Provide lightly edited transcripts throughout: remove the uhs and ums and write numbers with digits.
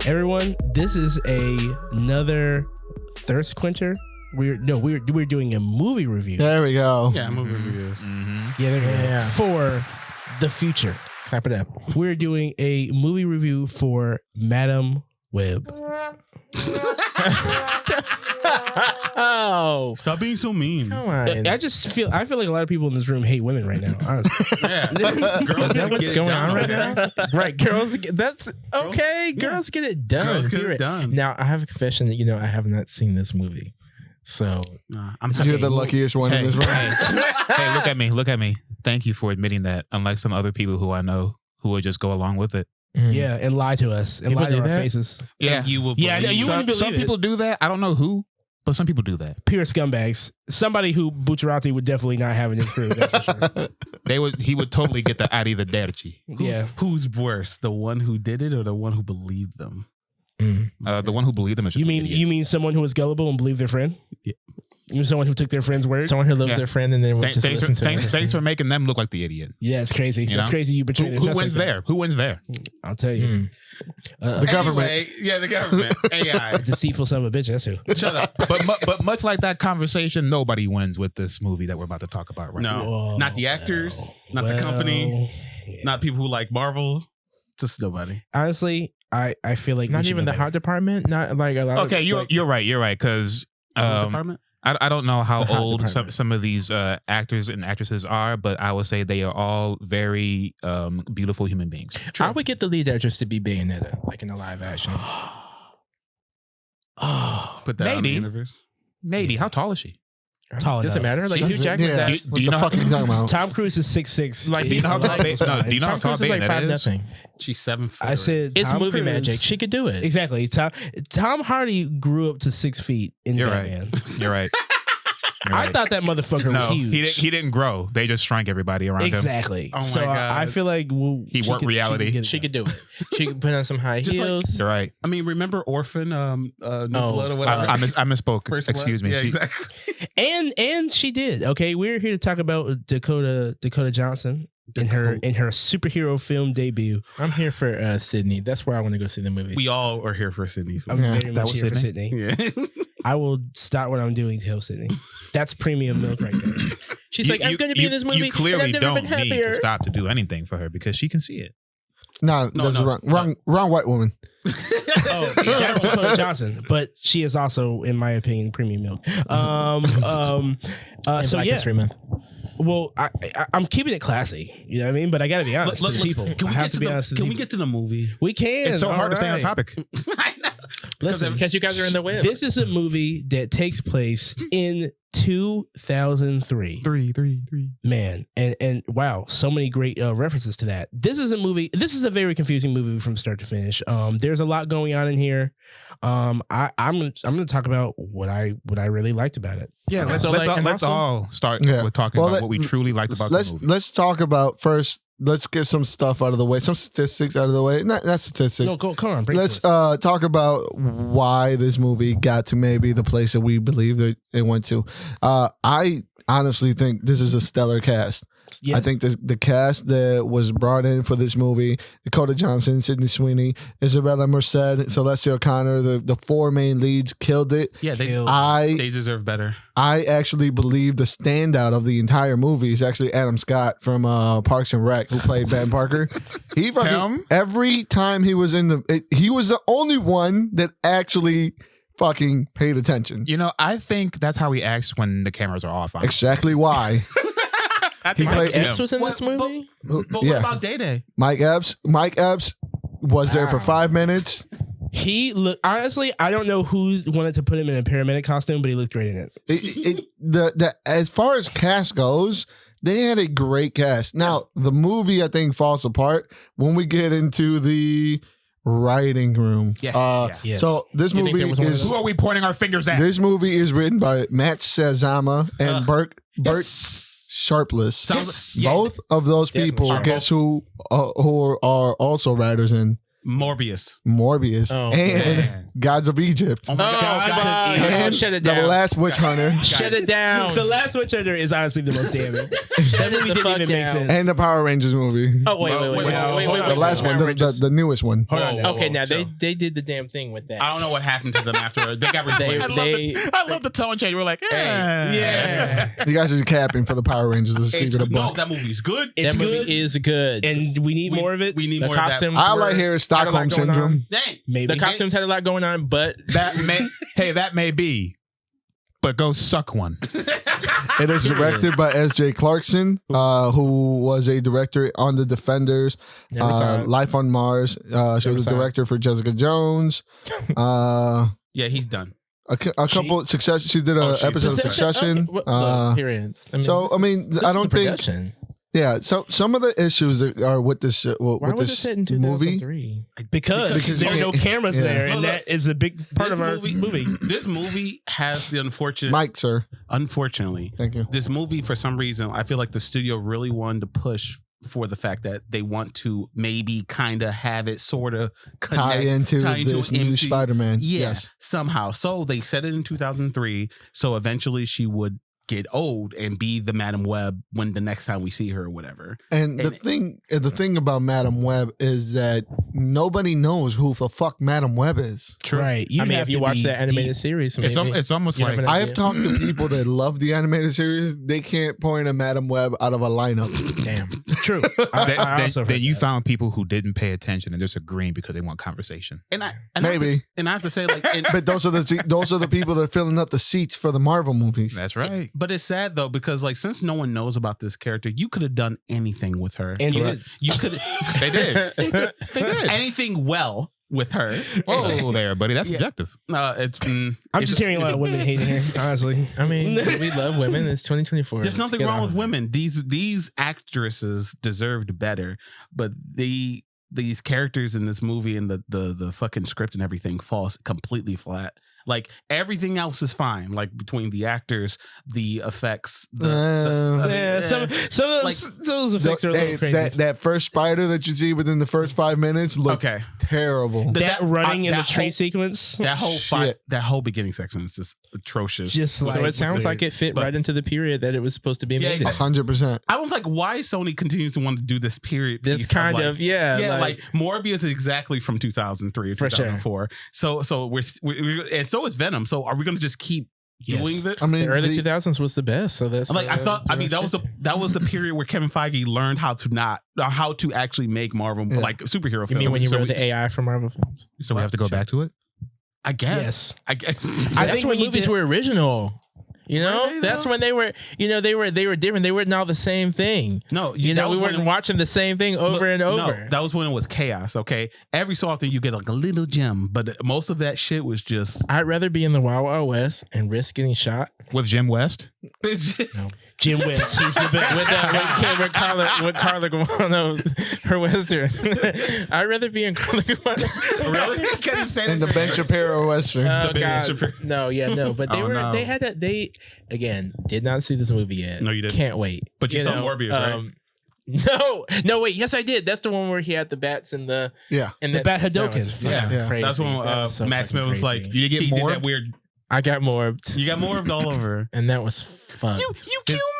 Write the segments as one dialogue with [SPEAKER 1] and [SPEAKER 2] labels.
[SPEAKER 1] Everyone, this is another thirst quencher. We're doing a movie review.
[SPEAKER 2] There we go.
[SPEAKER 3] Yeah, movie reviews.
[SPEAKER 1] Mm-hmm. Yeah. For the future.
[SPEAKER 2] Clap it up.
[SPEAKER 1] We're doing a movie review for Madam Web.
[SPEAKER 2] Oh,
[SPEAKER 3] stop being so mean.
[SPEAKER 2] Come on.
[SPEAKER 1] I feel like a lot of people in this room hate women right now. Honestly.
[SPEAKER 3] Yeah, girls,
[SPEAKER 2] is that what's going on right now? Right, girls. That's okay.
[SPEAKER 3] Yeah.
[SPEAKER 2] Girls get it done.
[SPEAKER 3] Girls get it done.
[SPEAKER 2] Now I have a confession that I have not seen this movie, so
[SPEAKER 4] You're the luckiest one in this room.
[SPEAKER 5] Hey, look at me. Thank you for admitting that. Unlike some other people who I know who would just go along with it.
[SPEAKER 1] Yeah, and lie to us and
[SPEAKER 2] People
[SPEAKER 1] lie to
[SPEAKER 2] do
[SPEAKER 1] our
[SPEAKER 2] that?
[SPEAKER 5] I
[SPEAKER 1] faces.
[SPEAKER 5] know you wouldn't believe some people do that. I don't know who, but some people do that.
[SPEAKER 1] Pure scumbags. Somebody who Bucciarati would definitely not have in his crew. That's for sure.
[SPEAKER 5] He would totally get the arrivederci.
[SPEAKER 1] Yeah.
[SPEAKER 3] Who's worse, the one who did it or the one who believed them?
[SPEAKER 5] The one who believed them is just
[SPEAKER 1] You mean someone who was gullible and believed their friend?
[SPEAKER 3] Yeah.
[SPEAKER 1] You mean someone who took their friend's word?
[SPEAKER 2] someone who loves their friend and then would just listen to them.
[SPEAKER 5] Thanks for making them look like the idiot.
[SPEAKER 1] Yeah, it's crazy. It's crazy. You betray their
[SPEAKER 5] Who
[SPEAKER 1] trust
[SPEAKER 5] wins
[SPEAKER 1] like that.
[SPEAKER 5] there? Who wins there?
[SPEAKER 1] I'll tell you.
[SPEAKER 4] The government.
[SPEAKER 3] Anyway, yeah, the government. AI.
[SPEAKER 1] Deceitful son of a bitch. That's who.
[SPEAKER 3] Shut up.
[SPEAKER 5] But much like that conversation, nobody wins with this movie that we're about to talk about right now.
[SPEAKER 3] No,
[SPEAKER 1] Whoa,
[SPEAKER 3] not the actors, not the company, not people who like Marvel. Just nobody.
[SPEAKER 1] Honestly, I feel like
[SPEAKER 2] Not even the heart department. Not like a lot.
[SPEAKER 5] Okay, you're right. Because
[SPEAKER 3] Department.
[SPEAKER 5] I don't know how
[SPEAKER 2] The hot
[SPEAKER 5] old
[SPEAKER 2] department.
[SPEAKER 5] some of these actors and actresses are, but I would say they are all very beautiful human beings.
[SPEAKER 2] I would get the lead actress to be Bayonetta, like in a live action.
[SPEAKER 3] Put that on the
[SPEAKER 5] maybe.
[SPEAKER 3] universe.
[SPEAKER 5] Maybe. How tall is she?
[SPEAKER 1] Tall
[SPEAKER 2] Does it
[SPEAKER 1] enough.
[SPEAKER 2] matter? Like
[SPEAKER 5] See,
[SPEAKER 2] Hugh Jackman's
[SPEAKER 4] Yeah.
[SPEAKER 2] ass.
[SPEAKER 4] What the fuck are you talking about?
[SPEAKER 1] Tom Cruise is 6'6".
[SPEAKER 2] Like
[SPEAKER 5] Do you know how tall
[SPEAKER 1] He's
[SPEAKER 5] do you know how
[SPEAKER 2] Tom
[SPEAKER 5] tall
[SPEAKER 2] Cruise is like
[SPEAKER 5] Bayonetta
[SPEAKER 2] 5 nothing.
[SPEAKER 3] She's 7 foot.
[SPEAKER 1] I said
[SPEAKER 2] It's
[SPEAKER 1] Tom
[SPEAKER 2] movie
[SPEAKER 1] Cruise-
[SPEAKER 2] magic. She could do it.
[SPEAKER 1] Exactly. Tom Hardy grew up to 6 feet in
[SPEAKER 5] You're
[SPEAKER 1] Batman.
[SPEAKER 5] right. You're right.
[SPEAKER 1] I thought that motherfucker
[SPEAKER 5] no,
[SPEAKER 1] was huge.
[SPEAKER 5] he didn't grow. They just shrank everybody around him.
[SPEAKER 1] Exactly.
[SPEAKER 3] Oh my
[SPEAKER 1] so
[SPEAKER 3] God.
[SPEAKER 1] I feel like
[SPEAKER 5] He
[SPEAKER 1] she
[SPEAKER 5] warped reality.
[SPEAKER 2] She could do it. She could put on some high
[SPEAKER 3] Just like-
[SPEAKER 2] heels.
[SPEAKER 5] You're right.
[SPEAKER 3] I mean, remember Orphan, New Blood or whatever?
[SPEAKER 5] I misspoke.
[SPEAKER 3] First Blood?
[SPEAKER 5] Excuse me.
[SPEAKER 3] Yeah,
[SPEAKER 5] She-
[SPEAKER 3] exactly.
[SPEAKER 1] And she did. Okay, we're here to talk about Dakota Johnson in her superhero film debut.
[SPEAKER 2] I'm here for Sydney. That's where I want to go see the movie.
[SPEAKER 3] We all are here for Sydney's.
[SPEAKER 1] I'm
[SPEAKER 4] Yeah,
[SPEAKER 1] very
[SPEAKER 5] that
[SPEAKER 1] much
[SPEAKER 5] was
[SPEAKER 1] here for Sydney.
[SPEAKER 3] Yeah.
[SPEAKER 1] I will stop what I'm doing to help Sydney. That's premium milk right there.
[SPEAKER 2] She's like, I'm going to be in this movie.
[SPEAKER 5] You clearly
[SPEAKER 2] and I've never
[SPEAKER 5] don't
[SPEAKER 2] been
[SPEAKER 5] need
[SPEAKER 2] happier.
[SPEAKER 5] to stop to do anything for her because she can see it.
[SPEAKER 4] No, that's
[SPEAKER 3] no.
[SPEAKER 4] wrong white woman.
[SPEAKER 1] Oh, that's Dakota Johnson, but she is also, in my opinion, premium milk.
[SPEAKER 2] And
[SPEAKER 1] So
[SPEAKER 2] Black
[SPEAKER 1] yeah.
[SPEAKER 2] History Month.
[SPEAKER 1] Well, I'm keeping it classy. You know what I mean? But I got to be honest to the people. I have to be honest to the
[SPEAKER 3] Can we
[SPEAKER 1] people.
[SPEAKER 3] get to the movie?
[SPEAKER 1] We can.
[SPEAKER 5] It's so hard to stay on
[SPEAKER 1] Alright.
[SPEAKER 5] topic.
[SPEAKER 3] I know.
[SPEAKER 1] Listen,
[SPEAKER 2] Because you guys are in the way.
[SPEAKER 1] this is a movie that takes place in 2003.
[SPEAKER 5] Three.
[SPEAKER 1] Man, and wow, so many great references to that. This is a movie. This is a very confusing movie from start to finish. There's a lot going on in here. I'm gonna talk about what I really liked about it.
[SPEAKER 5] Yeah,
[SPEAKER 2] Okay.
[SPEAKER 5] let's
[SPEAKER 2] So, like, and
[SPEAKER 5] let's
[SPEAKER 2] also-
[SPEAKER 5] all start
[SPEAKER 4] Yeah.
[SPEAKER 5] with talking
[SPEAKER 4] Well,
[SPEAKER 5] about what we truly liked about the movie.
[SPEAKER 4] Let's talk about first. Let's get some stuff out of the way, some statistics out of the way. Not statistics.
[SPEAKER 1] No, come on. Break
[SPEAKER 4] Let's
[SPEAKER 1] this.
[SPEAKER 4] talk about why this movie got to maybe the place that we believe that it went to. I honestly think this is a stellar cast.
[SPEAKER 1] Yes.
[SPEAKER 4] I think the cast that was brought in for this movie, Dakota Johnson, Sydney Sweeney, Isabella Merced, Celestia O'Connor, the four main leads killed it.
[SPEAKER 3] Yeah, they
[SPEAKER 1] Killed.
[SPEAKER 3] deserve better.
[SPEAKER 4] I actually believe the standout of the entire movie is actually Adam Scott from Parks and Rec, who played Ben Parker. He fucking,
[SPEAKER 5] Him?
[SPEAKER 4] every time he was in he was the only one that actually fucking paid attention.
[SPEAKER 5] You know, I think that's how he acts when the cameras are off. Honestly.
[SPEAKER 4] Exactly why.
[SPEAKER 5] I
[SPEAKER 4] He
[SPEAKER 5] think
[SPEAKER 4] played-
[SPEAKER 5] that's him.
[SPEAKER 2] Epps was in this
[SPEAKER 3] What-
[SPEAKER 2] movie?
[SPEAKER 3] But what
[SPEAKER 4] Yeah.
[SPEAKER 3] about Day Day?
[SPEAKER 4] Mike Epps was there for 5 minutes.
[SPEAKER 1] He look honestly. I don't know who wanted to put him in a paramedic costume, but he looked great in it.
[SPEAKER 4] The as far as cast goes, they had a great cast. Now the movie I think falls apart when we get into the writing room.
[SPEAKER 3] Yeah.
[SPEAKER 1] Yes.
[SPEAKER 4] So this
[SPEAKER 2] You think
[SPEAKER 4] movie
[SPEAKER 2] there was one of
[SPEAKER 4] is
[SPEAKER 5] Who are we pointing our fingers at?
[SPEAKER 4] this movie is written by Matt Sazama and Bert Sharpless.
[SPEAKER 3] Sounds- yeah.
[SPEAKER 4] Both of those
[SPEAKER 2] Definitely
[SPEAKER 4] people,
[SPEAKER 2] Sharpless.
[SPEAKER 4] guess who are also writers in
[SPEAKER 3] Morbius.
[SPEAKER 4] and
[SPEAKER 5] man.
[SPEAKER 4] Gods of Egypt.
[SPEAKER 3] Oh my God.
[SPEAKER 4] And
[SPEAKER 1] shut it
[SPEAKER 4] the
[SPEAKER 1] down.
[SPEAKER 4] Last Witch Hunter.
[SPEAKER 1] Shut it down. The Last Witch Hunter is honestly the most damning. That movie didn't even make sense.
[SPEAKER 4] And the Power Rangers movie.
[SPEAKER 1] Oh wait,
[SPEAKER 4] The last one, the newest one.
[SPEAKER 1] Hold on.
[SPEAKER 3] Whoa,
[SPEAKER 1] Okay, now
[SPEAKER 3] so-
[SPEAKER 1] they did the damn thing with that.
[SPEAKER 3] I don't know what happened to them after they got replaced.
[SPEAKER 5] I love the tone change. We're like,
[SPEAKER 1] Yeah.
[SPEAKER 4] You guys are capping for the Power Rangers. Let's keep it a
[SPEAKER 3] No,
[SPEAKER 4] buck.
[SPEAKER 3] that movie's good.
[SPEAKER 1] That movie
[SPEAKER 2] good.
[SPEAKER 1] is good.
[SPEAKER 2] And we need more of it.
[SPEAKER 3] We need
[SPEAKER 1] The
[SPEAKER 3] more of that.
[SPEAKER 1] costume-
[SPEAKER 4] I like hearing Stockholm
[SPEAKER 1] Had a lot going
[SPEAKER 4] Syndrome.
[SPEAKER 1] on.
[SPEAKER 3] Dang.
[SPEAKER 2] Maybe.
[SPEAKER 1] The costumes had a lot going on, but
[SPEAKER 5] that may be, but go suck one.
[SPEAKER 4] It is directed by S.J. Clarkson, who was a director on The Defenders,
[SPEAKER 1] never saw it.
[SPEAKER 4] Life on Mars. She was a
[SPEAKER 1] saw it.
[SPEAKER 4] director for Jessica Jones.
[SPEAKER 3] Yeah, he's done.
[SPEAKER 4] A couple Succession. She did an
[SPEAKER 3] she's-
[SPEAKER 4] episode of
[SPEAKER 1] Okay,
[SPEAKER 4] Succession.
[SPEAKER 1] look, period.
[SPEAKER 4] So I mean, I don't think.
[SPEAKER 1] Production.
[SPEAKER 4] Yeah. So some of the issues that are with this
[SPEAKER 1] Why
[SPEAKER 4] with
[SPEAKER 1] was it
[SPEAKER 4] this
[SPEAKER 1] set in
[SPEAKER 4] movie.
[SPEAKER 1] 2003?
[SPEAKER 2] Because there are no cameras
[SPEAKER 4] Yeah.
[SPEAKER 2] there, and
[SPEAKER 3] Well,
[SPEAKER 2] that is a big part
[SPEAKER 3] This
[SPEAKER 2] of our movie.
[SPEAKER 3] This movie has the unfortunate.
[SPEAKER 4] Mike, sir.
[SPEAKER 3] Unfortunately,
[SPEAKER 4] Thank you.
[SPEAKER 3] this movie, for some reason, I feel like the studio really wanted to push for the fact that they want to maybe kind of have it sort of
[SPEAKER 4] Tie into this new
[SPEAKER 3] MCU.
[SPEAKER 4] Spider-Man.
[SPEAKER 3] Yeah,
[SPEAKER 4] Yes.
[SPEAKER 3] somehow. So they set it in 2003. So eventually she would get old and be the Madam Web when the next time we see her or whatever.
[SPEAKER 4] And the thing about Madam Web is that nobody knows who the fuck Madam Web is.
[SPEAKER 2] Right.
[SPEAKER 1] I mean, if you watch that animated
[SPEAKER 2] deep.
[SPEAKER 1] series,
[SPEAKER 5] It's
[SPEAKER 1] maybe.
[SPEAKER 5] it's almost
[SPEAKER 1] You
[SPEAKER 5] like
[SPEAKER 1] have an
[SPEAKER 4] I
[SPEAKER 1] idea.
[SPEAKER 4] have talked to people that love the animated series. They can't point a Madam Web out of a lineup.
[SPEAKER 1] Damn.
[SPEAKER 2] True. I also heard
[SPEAKER 5] that you
[SPEAKER 2] that.
[SPEAKER 5] found people who didn't pay attention and just agreeing because they want conversation.
[SPEAKER 3] And I
[SPEAKER 4] Maybe.
[SPEAKER 3] I have to say, like,
[SPEAKER 4] But those are the people that are filling up the seats for the Marvel movies.
[SPEAKER 5] That's right.
[SPEAKER 3] but it's sad though, because like since no one knows about this character, you could have done anything with her.
[SPEAKER 2] And
[SPEAKER 3] you
[SPEAKER 2] did.
[SPEAKER 3] could
[SPEAKER 5] They did. They did.
[SPEAKER 3] anything well with her.
[SPEAKER 5] Whoa there, buddy. That's
[SPEAKER 3] Yeah.
[SPEAKER 5] subjective.
[SPEAKER 3] I'm
[SPEAKER 2] I'm just hearing a lot of women hating here, honestly.
[SPEAKER 1] I mean, we love women. It's 2024.
[SPEAKER 3] There's
[SPEAKER 1] Let's
[SPEAKER 3] nothing
[SPEAKER 1] get
[SPEAKER 3] wrong
[SPEAKER 1] on
[SPEAKER 3] with
[SPEAKER 1] it.
[SPEAKER 3] women. These actresses deserved better, but these characters in this movie and the fucking script and everything falls completely flat. Like everything else is fine. Like between the actors, the effects,
[SPEAKER 2] Yeah, some of those effects are a little crazy.
[SPEAKER 4] That first spider that you see within the first 5 minutes look
[SPEAKER 3] okay.
[SPEAKER 4] terrible.
[SPEAKER 2] that running in the
[SPEAKER 3] that
[SPEAKER 2] tree
[SPEAKER 3] whole-
[SPEAKER 2] sequence.
[SPEAKER 3] That whole
[SPEAKER 4] Shit.
[SPEAKER 3] that whole beginning section is just atrocious.
[SPEAKER 2] Just
[SPEAKER 1] So it sounds like it fit
[SPEAKER 3] but-
[SPEAKER 1] right into the period that it was supposed to be
[SPEAKER 3] Yeah,
[SPEAKER 1] made in.
[SPEAKER 3] exactly.
[SPEAKER 4] 100%.
[SPEAKER 3] I was like, why Sony continues to want to do this period
[SPEAKER 1] This
[SPEAKER 3] piece
[SPEAKER 1] kind
[SPEAKER 3] like-
[SPEAKER 1] of, yeah.
[SPEAKER 3] Yeah, like Morbius is exactly from 2003 or
[SPEAKER 1] For sure.
[SPEAKER 3] 2004. So we're and so is Venom. So are we going to just keep doing this?
[SPEAKER 4] I mean,
[SPEAKER 1] the early
[SPEAKER 4] the-
[SPEAKER 1] 2000s was the best. So that's
[SPEAKER 3] I'm like,
[SPEAKER 1] why
[SPEAKER 3] that was the period where Kevin Feige learned how to actually make Marvel
[SPEAKER 4] Yeah.
[SPEAKER 3] like superhero
[SPEAKER 1] You
[SPEAKER 3] films.
[SPEAKER 1] mean when you
[SPEAKER 3] So
[SPEAKER 1] wrote
[SPEAKER 3] we-
[SPEAKER 1] the AI for Marvel films?
[SPEAKER 5] So we have to go back to it.
[SPEAKER 3] I guess.
[SPEAKER 2] Yes.
[SPEAKER 3] I guess.
[SPEAKER 1] That's
[SPEAKER 2] think
[SPEAKER 1] when
[SPEAKER 2] we
[SPEAKER 1] movies
[SPEAKER 2] did-
[SPEAKER 1] were original. You know,
[SPEAKER 3] Were they,
[SPEAKER 1] that's
[SPEAKER 3] though?
[SPEAKER 1] when they were. You know, they were different. They weren't all the same thing.
[SPEAKER 3] No,
[SPEAKER 1] You know, we weren't watching the same thing over and over.
[SPEAKER 3] No, that was when it was chaos. Okay, every so often you get like a little gem, but most of that shit was just.
[SPEAKER 1] I'd rather be in the Wild Wild West and risk getting shot
[SPEAKER 5] With Jim West.
[SPEAKER 2] Jim West, he's the best.
[SPEAKER 1] with Carla Gumano, her Western. I'd rather be in Carla Gumano.
[SPEAKER 3] Really? Can't even say
[SPEAKER 4] in the
[SPEAKER 3] that.
[SPEAKER 4] Ben Shapiro Western.
[SPEAKER 1] Oh
[SPEAKER 3] Ben
[SPEAKER 1] God,
[SPEAKER 3] Shapiro.
[SPEAKER 1] no, yeah, no. But they
[SPEAKER 5] Oh,
[SPEAKER 1] were.
[SPEAKER 5] no.
[SPEAKER 1] They had that. They again did not see this movie yet.
[SPEAKER 3] No, you didn't.
[SPEAKER 1] Can't wait.
[SPEAKER 3] But you saw Morbius, right?
[SPEAKER 1] No, wait. Yes, I did. That's the one where he had the bats and the
[SPEAKER 4] Yeah.
[SPEAKER 1] and
[SPEAKER 2] The
[SPEAKER 1] that-
[SPEAKER 2] Bat
[SPEAKER 1] that was
[SPEAKER 2] Hadouken.
[SPEAKER 1] fucking
[SPEAKER 3] Yeah.
[SPEAKER 1] crazy.
[SPEAKER 3] That's when
[SPEAKER 1] That was so
[SPEAKER 3] Matt
[SPEAKER 1] fucking
[SPEAKER 3] Smith was
[SPEAKER 1] crazy.
[SPEAKER 3] like,
[SPEAKER 5] You get
[SPEAKER 3] he did
[SPEAKER 5] more?
[SPEAKER 3] that weird.
[SPEAKER 1] I got morbed,
[SPEAKER 3] You got more of it all over.
[SPEAKER 1] and that was fun.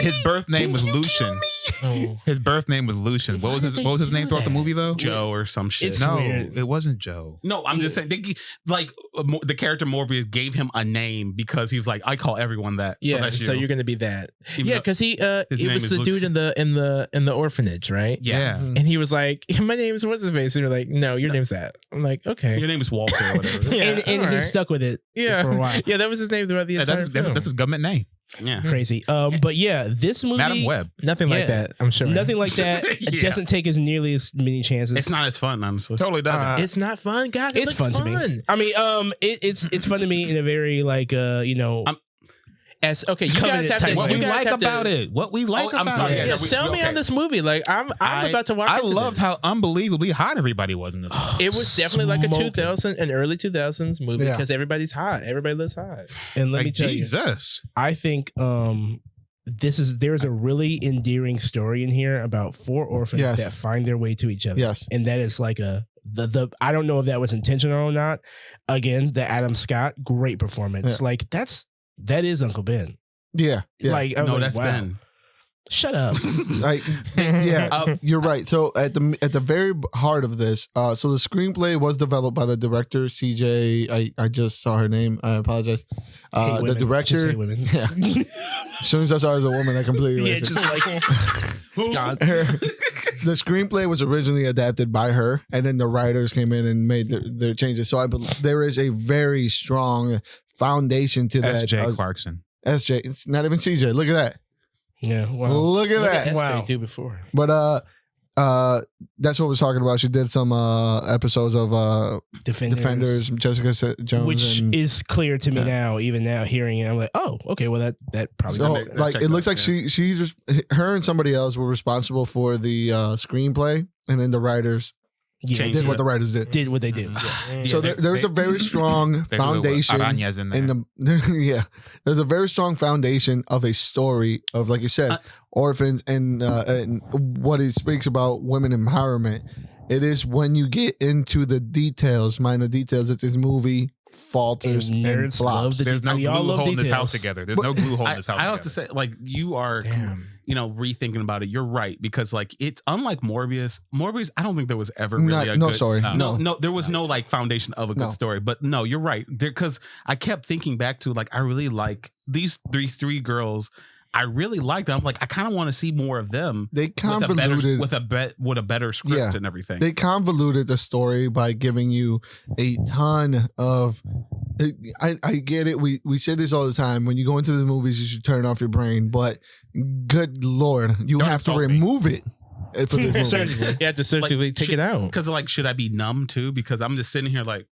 [SPEAKER 5] His birth name was Lucian.
[SPEAKER 1] Oh.
[SPEAKER 5] His birth name was Lucian. What was his name throughout the movie though?
[SPEAKER 3] Joe or some shit.
[SPEAKER 2] It's
[SPEAKER 5] No,
[SPEAKER 2] weird.
[SPEAKER 5] it wasn't Joe.
[SPEAKER 3] No, I'm just saying, the character Morbius gave him a name because he was like, I call everyone that.
[SPEAKER 1] Yeah,
[SPEAKER 3] that's
[SPEAKER 1] so
[SPEAKER 3] you.
[SPEAKER 1] you're gonna be that.
[SPEAKER 3] Even
[SPEAKER 1] Yeah,
[SPEAKER 3] though-
[SPEAKER 1] because he it
[SPEAKER 3] name
[SPEAKER 1] was
[SPEAKER 3] is
[SPEAKER 1] the
[SPEAKER 3] Luke.
[SPEAKER 1] dude in the orphanage, right?
[SPEAKER 3] Yeah.
[SPEAKER 1] And he was like, "My name is what's his face?" And you're like, "No, your name's that." I'm like, "Okay."
[SPEAKER 3] Your name is Walter or whatever.
[SPEAKER 1] Yeah,
[SPEAKER 2] and he
[SPEAKER 1] alright.
[SPEAKER 2] stuck with it
[SPEAKER 1] Yeah,
[SPEAKER 2] for a while.
[SPEAKER 1] yeah, that was his name throughout the
[SPEAKER 5] Yeah,
[SPEAKER 1] entire
[SPEAKER 5] that's
[SPEAKER 1] film.
[SPEAKER 5] his government name.
[SPEAKER 3] Yeah.
[SPEAKER 2] Crazy. But yeah, this movie,
[SPEAKER 5] Madam Web.
[SPEAKER 1] Nothing like
[SPEAKER 2] Yeah.
[SPEAKER 1] that. I'm sure.
[SPEAKER 2] nothing like that.
[SPEAKER 3] Yeah.
[SPEAKER 2] It doesn't take as nearly as many chances.
[SPEAKER 3] It's not as fun, honestly.
[SPEAKER 5] Totally doesn't.
[SPEAKER 1] It's not fun, guys. It
[SPEAKER 2] It's
[SPEAKER 1] looks
[SPEAKER 2] fun to me. I mean, it's fun to me in a very like
[SPEAKER 1] As okay, you
[SPEAKER 2] Covenant
[SPEAKER 1] guys have
[SPEAKER 2] type
[SPEAKER 1] to.
[SPEAKER 5] what
[SPEAKER 2] way.
[SPEAKER 1] you
[SPEAKER 5] we
[SPEAKER 1] guys
[SPEAKER 5] like
[SPEAKER 1] have to-
[SPEAKER 5] about it. What we like
[SPEAKER 3] I'm
[SPEAKER 5] about
[SPEAKER 3] sorry,
[SPEAKER 5] it.
[SPEAKER 1] Yeah,
[SPEAKER 3] we-
[SPEAKER 1] sell me
[SPEAKER 3] okay.
[SPEAKER 1] on this movie. Like I'm about to watch.
[SPEAKER 5] I
[SPEAKER 1] into
[SPEAKER 5] loved
[SPEAKER 1] this.
[SPEAKER 5] how unbelievably hot everybody was in this.
[SPEAKER 1] It was definitely like a
[SPEAKER 2] Smoking.
[SPEAKER 1] 2000 and early 2000s movie
[SPEAKER 4] Yeah.
[SPEAKER 1] because everybody's hot. Everybody looks hot.
[SPEAKER 2] and let
[SPEAKER 5] Like
[SPEAKER 2] me tell you,
[SPEAKER 5] Jesus.
[SPEAKER 2] I think there's a really endearing story in here about four orphans
[SPEAKER 4] Yes.
[SPEAKER 2] that find their way to each other.
[SPEAKER 4] Yes.
[SPEAKER 2] And that is like
[SPEAKER 1] The I don't know if that was intentional or not. Again, the Adam Scott, great performance.
[SPEAKER 4] Yeah.
[SPEAKER 1] Like that is Uncle Ben.
[SPEAKER 4] Yeah.
[SPEAKER 1] Like I was
[SPEAKER 3] No,
[SPEAKER 1] like,
[SPEAKER 3] that's
[SPEAKER 1] wow.
[SPEAKER 3] Ben.
[SPEAKER 1] Shut up.
[SPEAKER 4] Like, yeah, you're right. So at the very heart of this, so the screenplay was developed by the director CJ. I just saw her name. I apologize.
[SPEAKER 1] Hate
[SPEAKER 4] The
[SPEAKER 1] women. Just
[SPEAKER 4] director.
[SPEAKER 1] hate women.
[SPEAKER 4] Yeah. As soon as I saw her as a woman, I completely
[SPEAKER 1] Yeah,
[SPEAKER 4] erased
[SPEAKER 1] just like it's gone.
[SPEAKER 4] the screenplay was originally adapted by her, and then the writers came in and made their changes. So I believe there is a very strong foundation to that.
[SPEAKER 5] S.J. Clarkson.
[SPEAKER 4] SJ, it's not even CJ. Look at that.
[SPEAKER 1] Yeah. Wow.
[SPEAKER 4] Look at that.
[SPEAKER 1] Wow.
[SPEAKER 2] do before.
[SPEAKER 4] But that's what we're talking about. She did some episodes of Defenders, Jessica Jones,
[SPEAKER 1] which
[SPEAKER 4] and,
[SPEAKER 1] is clear to me now. Even now, hearing it, I'm like, oh, okay. Well, that probably.
[SPEAKER 4] so,
[SPEAKER 1] makes sense.
[SPEAKER 4] like
[SPEAKER 3] checks
[SPEAKER 4] it looks
[SPEAKER 3] out,
[SPEAKER 4] like she's her and somebody else were responsible for the screenplay, and then the writers
[SPEAKER 1] yeah,
[SPEAKER 4] did what the writers did.
[SPEAKER 1] did what they did.
[SPEAKER 5] Mhm.
[SPEAKER 1] Yeah.
[SPEAKER 4] So there's a very strong
[SPEAKER 5] There's a
[SPEAKER 4] foundation
[SPEAKER 5] Arañas in there.
[SPEAKER 4] in the there's a very strong foundation of a story of, like you said, orphans and what it speaks about women empowerment. It is when you get into the details, minor details, that this movie falters and
[SPEAKER 1] nerds love
[SPEAKER 4] flops.
[SPEAKER 1] the
[SPEAKER 5] There's no
[SPEAKER 1] we
[SPEAKER 5] glue
[SPEAKER 1] all love
[SPEAKER 5] holding this
[SPEAKER 1] details.
[SPEAKER 5] house together. There's no glue holding this house
[SPEAKER 3] I
[SPEAKER 5] together.
[SPEAKER 3] have to say, like, you are,
[SPEAKER 2] Damn.
[SPEAKER 3] rethinking about it. You're right, because like it's unlike Morbius. Morbius, I don't think there was ever really a
[SPEAKER 4] No,
[SPEAKER 3] good.
[SPEAKER 4] sorry,
[SPEAKER 3] No, there was no like foundation of a good
[SPEAKER 4] No.
[SPEAKER 3] story. But no, you're right. Because I kept thinking back to like I really like these three girls. I really liked them. I'm like, I kind of want to see more of them
[SPEAKER 4] They
[SPEAKER 3] with
[SPEAKER 4] convoluted
[SPEAKER 3] with a better script
[SPEAKER 4] Yeah.
[SPEAKER 3] and everything.
[SPEAKER 4] they convoluted the story by giving you a ton of I get it. We say this all the time. When you go into the movies, you should turn off your brain. But good Lord, you
[SPEAKER 5] Don't
[SPEAKER 4] have to
[SPEAKER 5] insult me.
[SPEAKER 4] remove it for this movie.
[SPEAKER 1] Surgically.
[SPEAKER 2] You have to surgically take it out.
[SPEAKER 3] Because like, should I be numb too? Because I'm just sitting here like,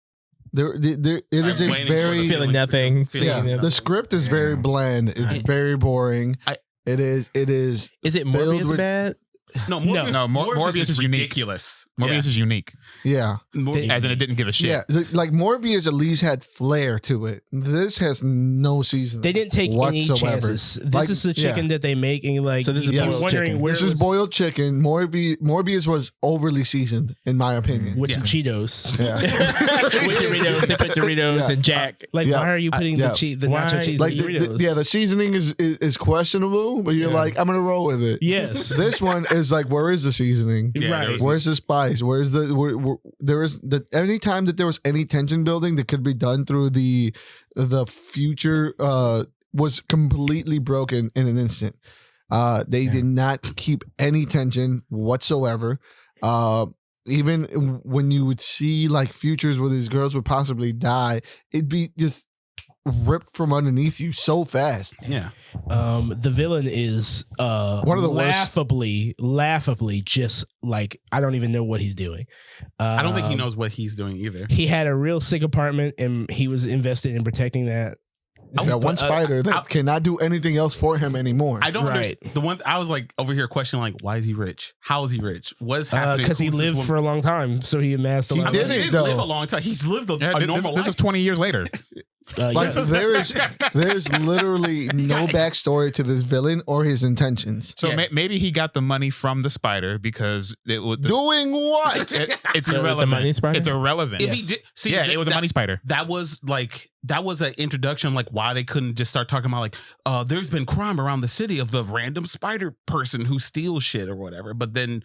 [SPEAKER 4] It is
[SPEAKER 3] I'm
[SPEAKER 4] a
[SPEAKER 3] waiting for the
[SPEAKER 4] very
[SPEAKER 3] feeling.
[SPEAKER 2] Feeling nothing.
[SPEAKER 3] Feeling
[SPEAKER 4] yeah.
[SPEAKER 2] Feeling
[SPEAKER 4] The script is very bland. It's very boring. It is.
[SPEAKER 2] Is it
[SPEAKER 4] filled
[SPEAKER 2] Morbius
[SPEAKER 4] with-
[SPEAKER 2] bad?
[SPEAKER 3] no, Morbius,
[SPEAKER 5] No, Morbius is unique.
[SPEAKER 3] ridiculous.
[SPEAKER 5] Morbius is unique,
[SPEAKER 4] Yeah.
[SPEAKER 5] as in it didn't give a shit.
[SPEAKER 4] Yeah. Like Morbius at least had flair to it. This has no season.
[SPEAKER 1] They didn't take any
[SPEAKER 4] whatsoever.
[SPEAKER 1] chances. This
[SPEAKER 4] Like,
[SPEAKER 1] is the chicken that they make, and like
[SPEAKER 2] So this is
[SPEAKER 1] you're
[SPEAKER 2] boiled
[SPEAKER 1] wondering
[SPEAKER 2] chicken.
[SPEAKER 1] where
[SPEAKER 4] This
[SPEAKER 1] it
[SPEAKER 4] is
[SPEAKER 1] was
[SPEAKER 4] boiled chicken. Morbius was overly seasoned, in my opinion.
[SPEAKER 1] with some Cheetos.
[SPEAKER 4] Yeah.
[SPEAKER 2] With Doritos, they put Doritos
[SPEAKER 4] Yeah.
[SPEAKER 2] and Jack.
[SPEAKER 1] Like,
[SPEAKER 4] Yeah.
[SPEAKER 1] why are you putting
[SPEAKER 4] yeah.
[SPEAKER 1] the
[SPEAKER 2] Why-
[SPEAKER 1] nacho cheese
[SPEAKER 4] Like
[SPEAKER 1] in the Doritos?
[SPEAKER 4] the seasoning is questionable, but you're
[SPEAKER 1] Yeah.
[SPEAKER 4] like, I'm gonna roll with it.
[SPEAKER 1] Yes.
[SPEAKER 4] This one is like, where is the seasoning?
[SPEAKER 3] Yeah,
[SPEAKER 1] Right.
[SPEAKER 3] there was-
[SPEAKER 4] Where's the spice? Where's there is the any time that there was any tension building that could be done through the future was completely broken in an instant. They did not keep any tension whatsoever. Even when you would see like futures where these girls would possibly die, it'd be just ripped from underneath you so fast.
[SPEAKER 3] Yeah.
[SPEAKER 1] The villain is
[SPEAKER 4] One of the worst.
[SPEAKER 1] laughably just like I don't even know what he's doing.
[SPEAKER 3] I don't think he knows what he's doing either.
[SPEAKER 1] He had a real sick apartment, and he was invested in protecting that.
[SPEAKER 4] You got one spider that cannot do anything else for him anymore.
[SPEAKER 3] I don't
[SPEAKER 1] Right.
[SPEAKER 3] understand. The one I was like over here questioning, like, why is he rich? How is he rich? What is happening?
[SPEAKER 1] Because he
[SPEAKER 3] Who's this
[SPEAKER 1] lived
[SPEAKER 3] woman?
[SPEAKER 1] for a long time, so he amassed a
[SPEAKER 4] He
[SPEAKER 1] lot.
[SPEAKER 4] did
[SPEAKER 1] of money.
[SPEAKER 4] it,
[SPEAKER 3] He didn't
[SPEAKER 4] though.
[SPEAKER 3] live a long time. He's lived a
[SPEAKER 5] Yeah,
[SPEAKER 3] normal
[SPEAKER 5] this
[SPEAKER 3] life.
[SPEAKER 5] is 20 years later.
[SPEAKER 4] Like
[SPEAKER 1] Yes.
[SPEAKER 4] there's literally no backstory to this villain or his intentions.
[SPEAKER 5] So
[SPEAKER 3] Yeah.
[SPEAKER 5] maybe he got the money from the spider because it was
[SPEAKER 4] Doing what?
[SPEAKER 5] it's
[SPEAKER 2] So it's a
[SPEAKER 5] irrelevant.
[SPEAKER 2] money spider?
[SPEAKER 5] It's irrelevant.
[SPEAKER 3] If he
[SPEAKER 1] Yes.
[SPEAKER 3] did, see,
[SPEAKER 5] Yeah,
[SPEAKER 3] th-
[SPEAKER 5] it was a
[SPEAKER 3] that-
[SPEAKER 5] money spider.
[SPEAKER 3] That was an introduction, like why they couldn't just start talking about like, there's been crime around the city of the random spider person who steals shit or whatever. But then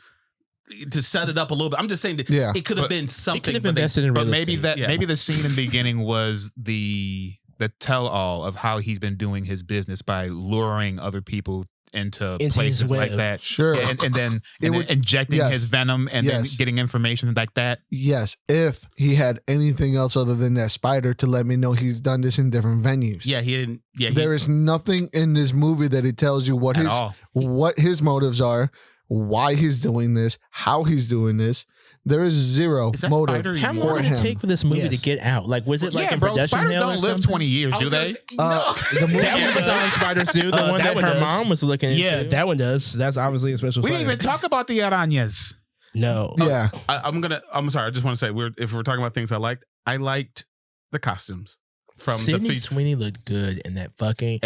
[SPEAKER 3] to set it up a little bit, I'm just saying that
[SPEAKER 4] Yeah.
[SPEAKER 3] it could have
[SPEAKER 5] But
[SPEAKER 3] been something.
[SPEAKER 2] could have
[SPEAKER 3] but they-
[SPEAKER 2] invested in real
[SPEAKER 5] But maybe
[SPEAKER 2] estate.
[SPEAKER 3] Yeah.
[SPEAKER 5] maybe the scene in the beginning was the tell-all of how he's been doing his business by luring other people into
[SPEAKER 1] his
[SPEAKER 5] places like
[SPEAKER 1] web.
[SPEAKER 5] that.
[SPEAKER 4] Sure.
[SPEAKER 5] And then
[SPEAKER 4] It would-
[SPEAKER 5] injecting
[SPEAKER 4] yes.
[SPEAKER 5] his venom and then
[SPEAKER 4] Yes.
[SPEAKER 5] getting information like that.
[SPEAKER 4] Yes, if he had anything else other than that spider to let me know he's done this in different venues.
[SPEAKER 3] Yeah, he didn't. Yeah,
[SPEAKER 4] There is nothing in this movie that it tells you
[SPEAKER 5] At all.
[SPEAKER 4] what his motives are, why he's doing this, how he's doing this. There is zero
[SPEAKER 3] Is that
[SPEAKER 4] motive
[SPEAKER 3] spider
[SPEAKER 2] How
[SPEAKER 3] evil?
[SPEAKER 2] long
[SPEAKER 4] for
[SPEAKER 2] did it
[SPEAKER 4] him.
[SPEAKER 2] take for this movie
[SPEAKER 1] Yes.
[SPEAKER 2] to get out? Like, was it like
[SPEAKER 5] Yeah,
[SPEAKER 2] in
[SPEAKER 5] bro.
[SPEAKER 2] production
[SPEAKER 5] Spiders
[SPEAKER 2] hell or
[SPEAKER 5] don't live
[SPEAKER 2] something?
[SPEAKER 5] 20 years,
[SPEAKER 3] I
[SPEAKER 5] do
[SPEAKER 3] was
[SPEAKER 5] they?
[SPEAKER 3] gonna say, no.
[SPEAKER 4] The movie,
[SPEAKER 2] That Amazon spiders do. The one
[SPEAKER 1] that
[SPEAKER 2] that
[SPEAKER 1] one
[SPEAKER 2] her
[SPEAKER 1] does.
[SPEAKER 2] mom was looking into.
[SPEAKER 1] Yeah, that one does. That's obviously a special.
[SPEAKER 5] We didn't
[SPEAKER 1] spider.
[SPEAKER 5] even talk about the arañas.
[SPEAKER 1] No.
[SPEAKER 4] yeah,
[SPEAKER 3] I'm sorry. I just want to say, if we're talking about things I liked the costumes from the
[SPEAKER 2] Sydney
[SPEAKER 3] feature.
[SPEAKER 2] Sweeney looked good in that fucking.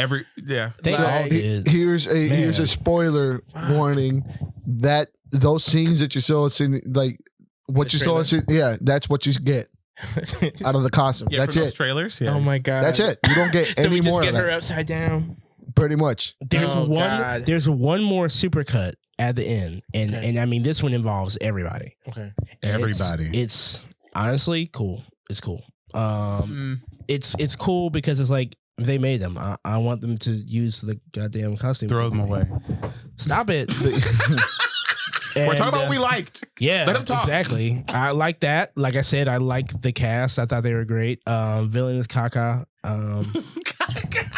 [SPEAKER 3] Yeah.
[SPEAKER 1] They
[SPEAKER 4] So,
[SPEAKER 1] all did.
[SPEAKER 4] here's
[SPEAKER 1] Man.
[SPEAKER 4] a spoiler
[SPEAKER 2] Fuck.
[SPEAKER 4] warning that those scenes that you saw, like what
[SPEAKER 2] The
[SPEAKER 4] you saw. Yeah, that's what you get out of the costume.
[SPEAKER 3] Yeah,
[SPEAKER 4] That's
[SPEAKER 3] from those
[SPEAKER 4] it.
[SPEAKER 3] trailers. Yeah.
[SPEAKER 2] Oh my god.
[SPEAKER 4] That's it. You don't get
[SPEAKER 2] So
[SPEAKER 4] any
[SPEAKER 2] we just
[SPEAKER 4] more
[SPEAKER 2] get
[SPEAKER 4] of
[SPEAKER 2] her
[SPEAKER 4] that.
[SPEAKER 2] upside down.
[SPEAKER 4] Pretty much.
[SPEAKER 1] There's
[SPEAKER 2] Oh,
[SPEAKER 1] one.
[SPEAKER 2] God.
[SPEAKER 1] There's one more supercut at the end, and
[SPEAKER 2] Okay.
[SPEAKER 1] and I mean this one involves everybody.
[SPEAKER 2] Okay.
[SPEAKER 1] And
[SPEAKER 3] Everybody.
[SPEAKER 1] It's honestly cool. It's cool.
[SPEAKER 5] Mm.
[SPEAKER 1] It's cool because it's like they made them. I want them to use the goddamn costume.
[SPEAKER 3] Throw them away.
[SPEAKER 1] Stop it.
[SPEAKER 3] We're
[SPEAKER 1] And,
[SPEAKER 3] talking about what we liked.
[SPEAKER 1] Yeah,
[SPEAKER 3] Let 'em talk.
[SPEAKER 1] exactly. I like that. Like I said, I like the cast. I thought they were great. Villain is Kaka.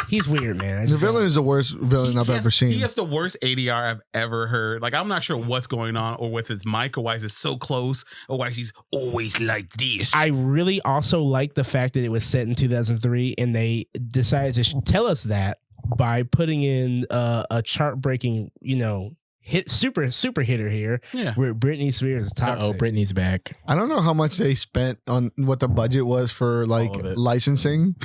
[SPEAKER 1] He's weird, man. I
[SPEAKER 4] The
[SPEAKER 1] just
[SPEAKER 4] villain is the worst villain I've ever seen.
[SPEAKER 3] He has the worst ADR I've ever heard. Like, I'm not sure what's going on or with his mic or why is it so close or why he's always like this.
[SPEAKER 1] I really also like the fact that it was set in 2003 and they decided to tell us that by putting in a chart breaking, hit super hitter here
[SPEAKER 3] yeah.
[SPEAKER 1] where Britney Spears is toxic.
[SPEAKER 2] Oh, Britney's back.
[SPEAKER 4] I don't know how much they spent on what the budget was for like
[SPEAKER 1] All of it.
[SPEAKER 4] licensing.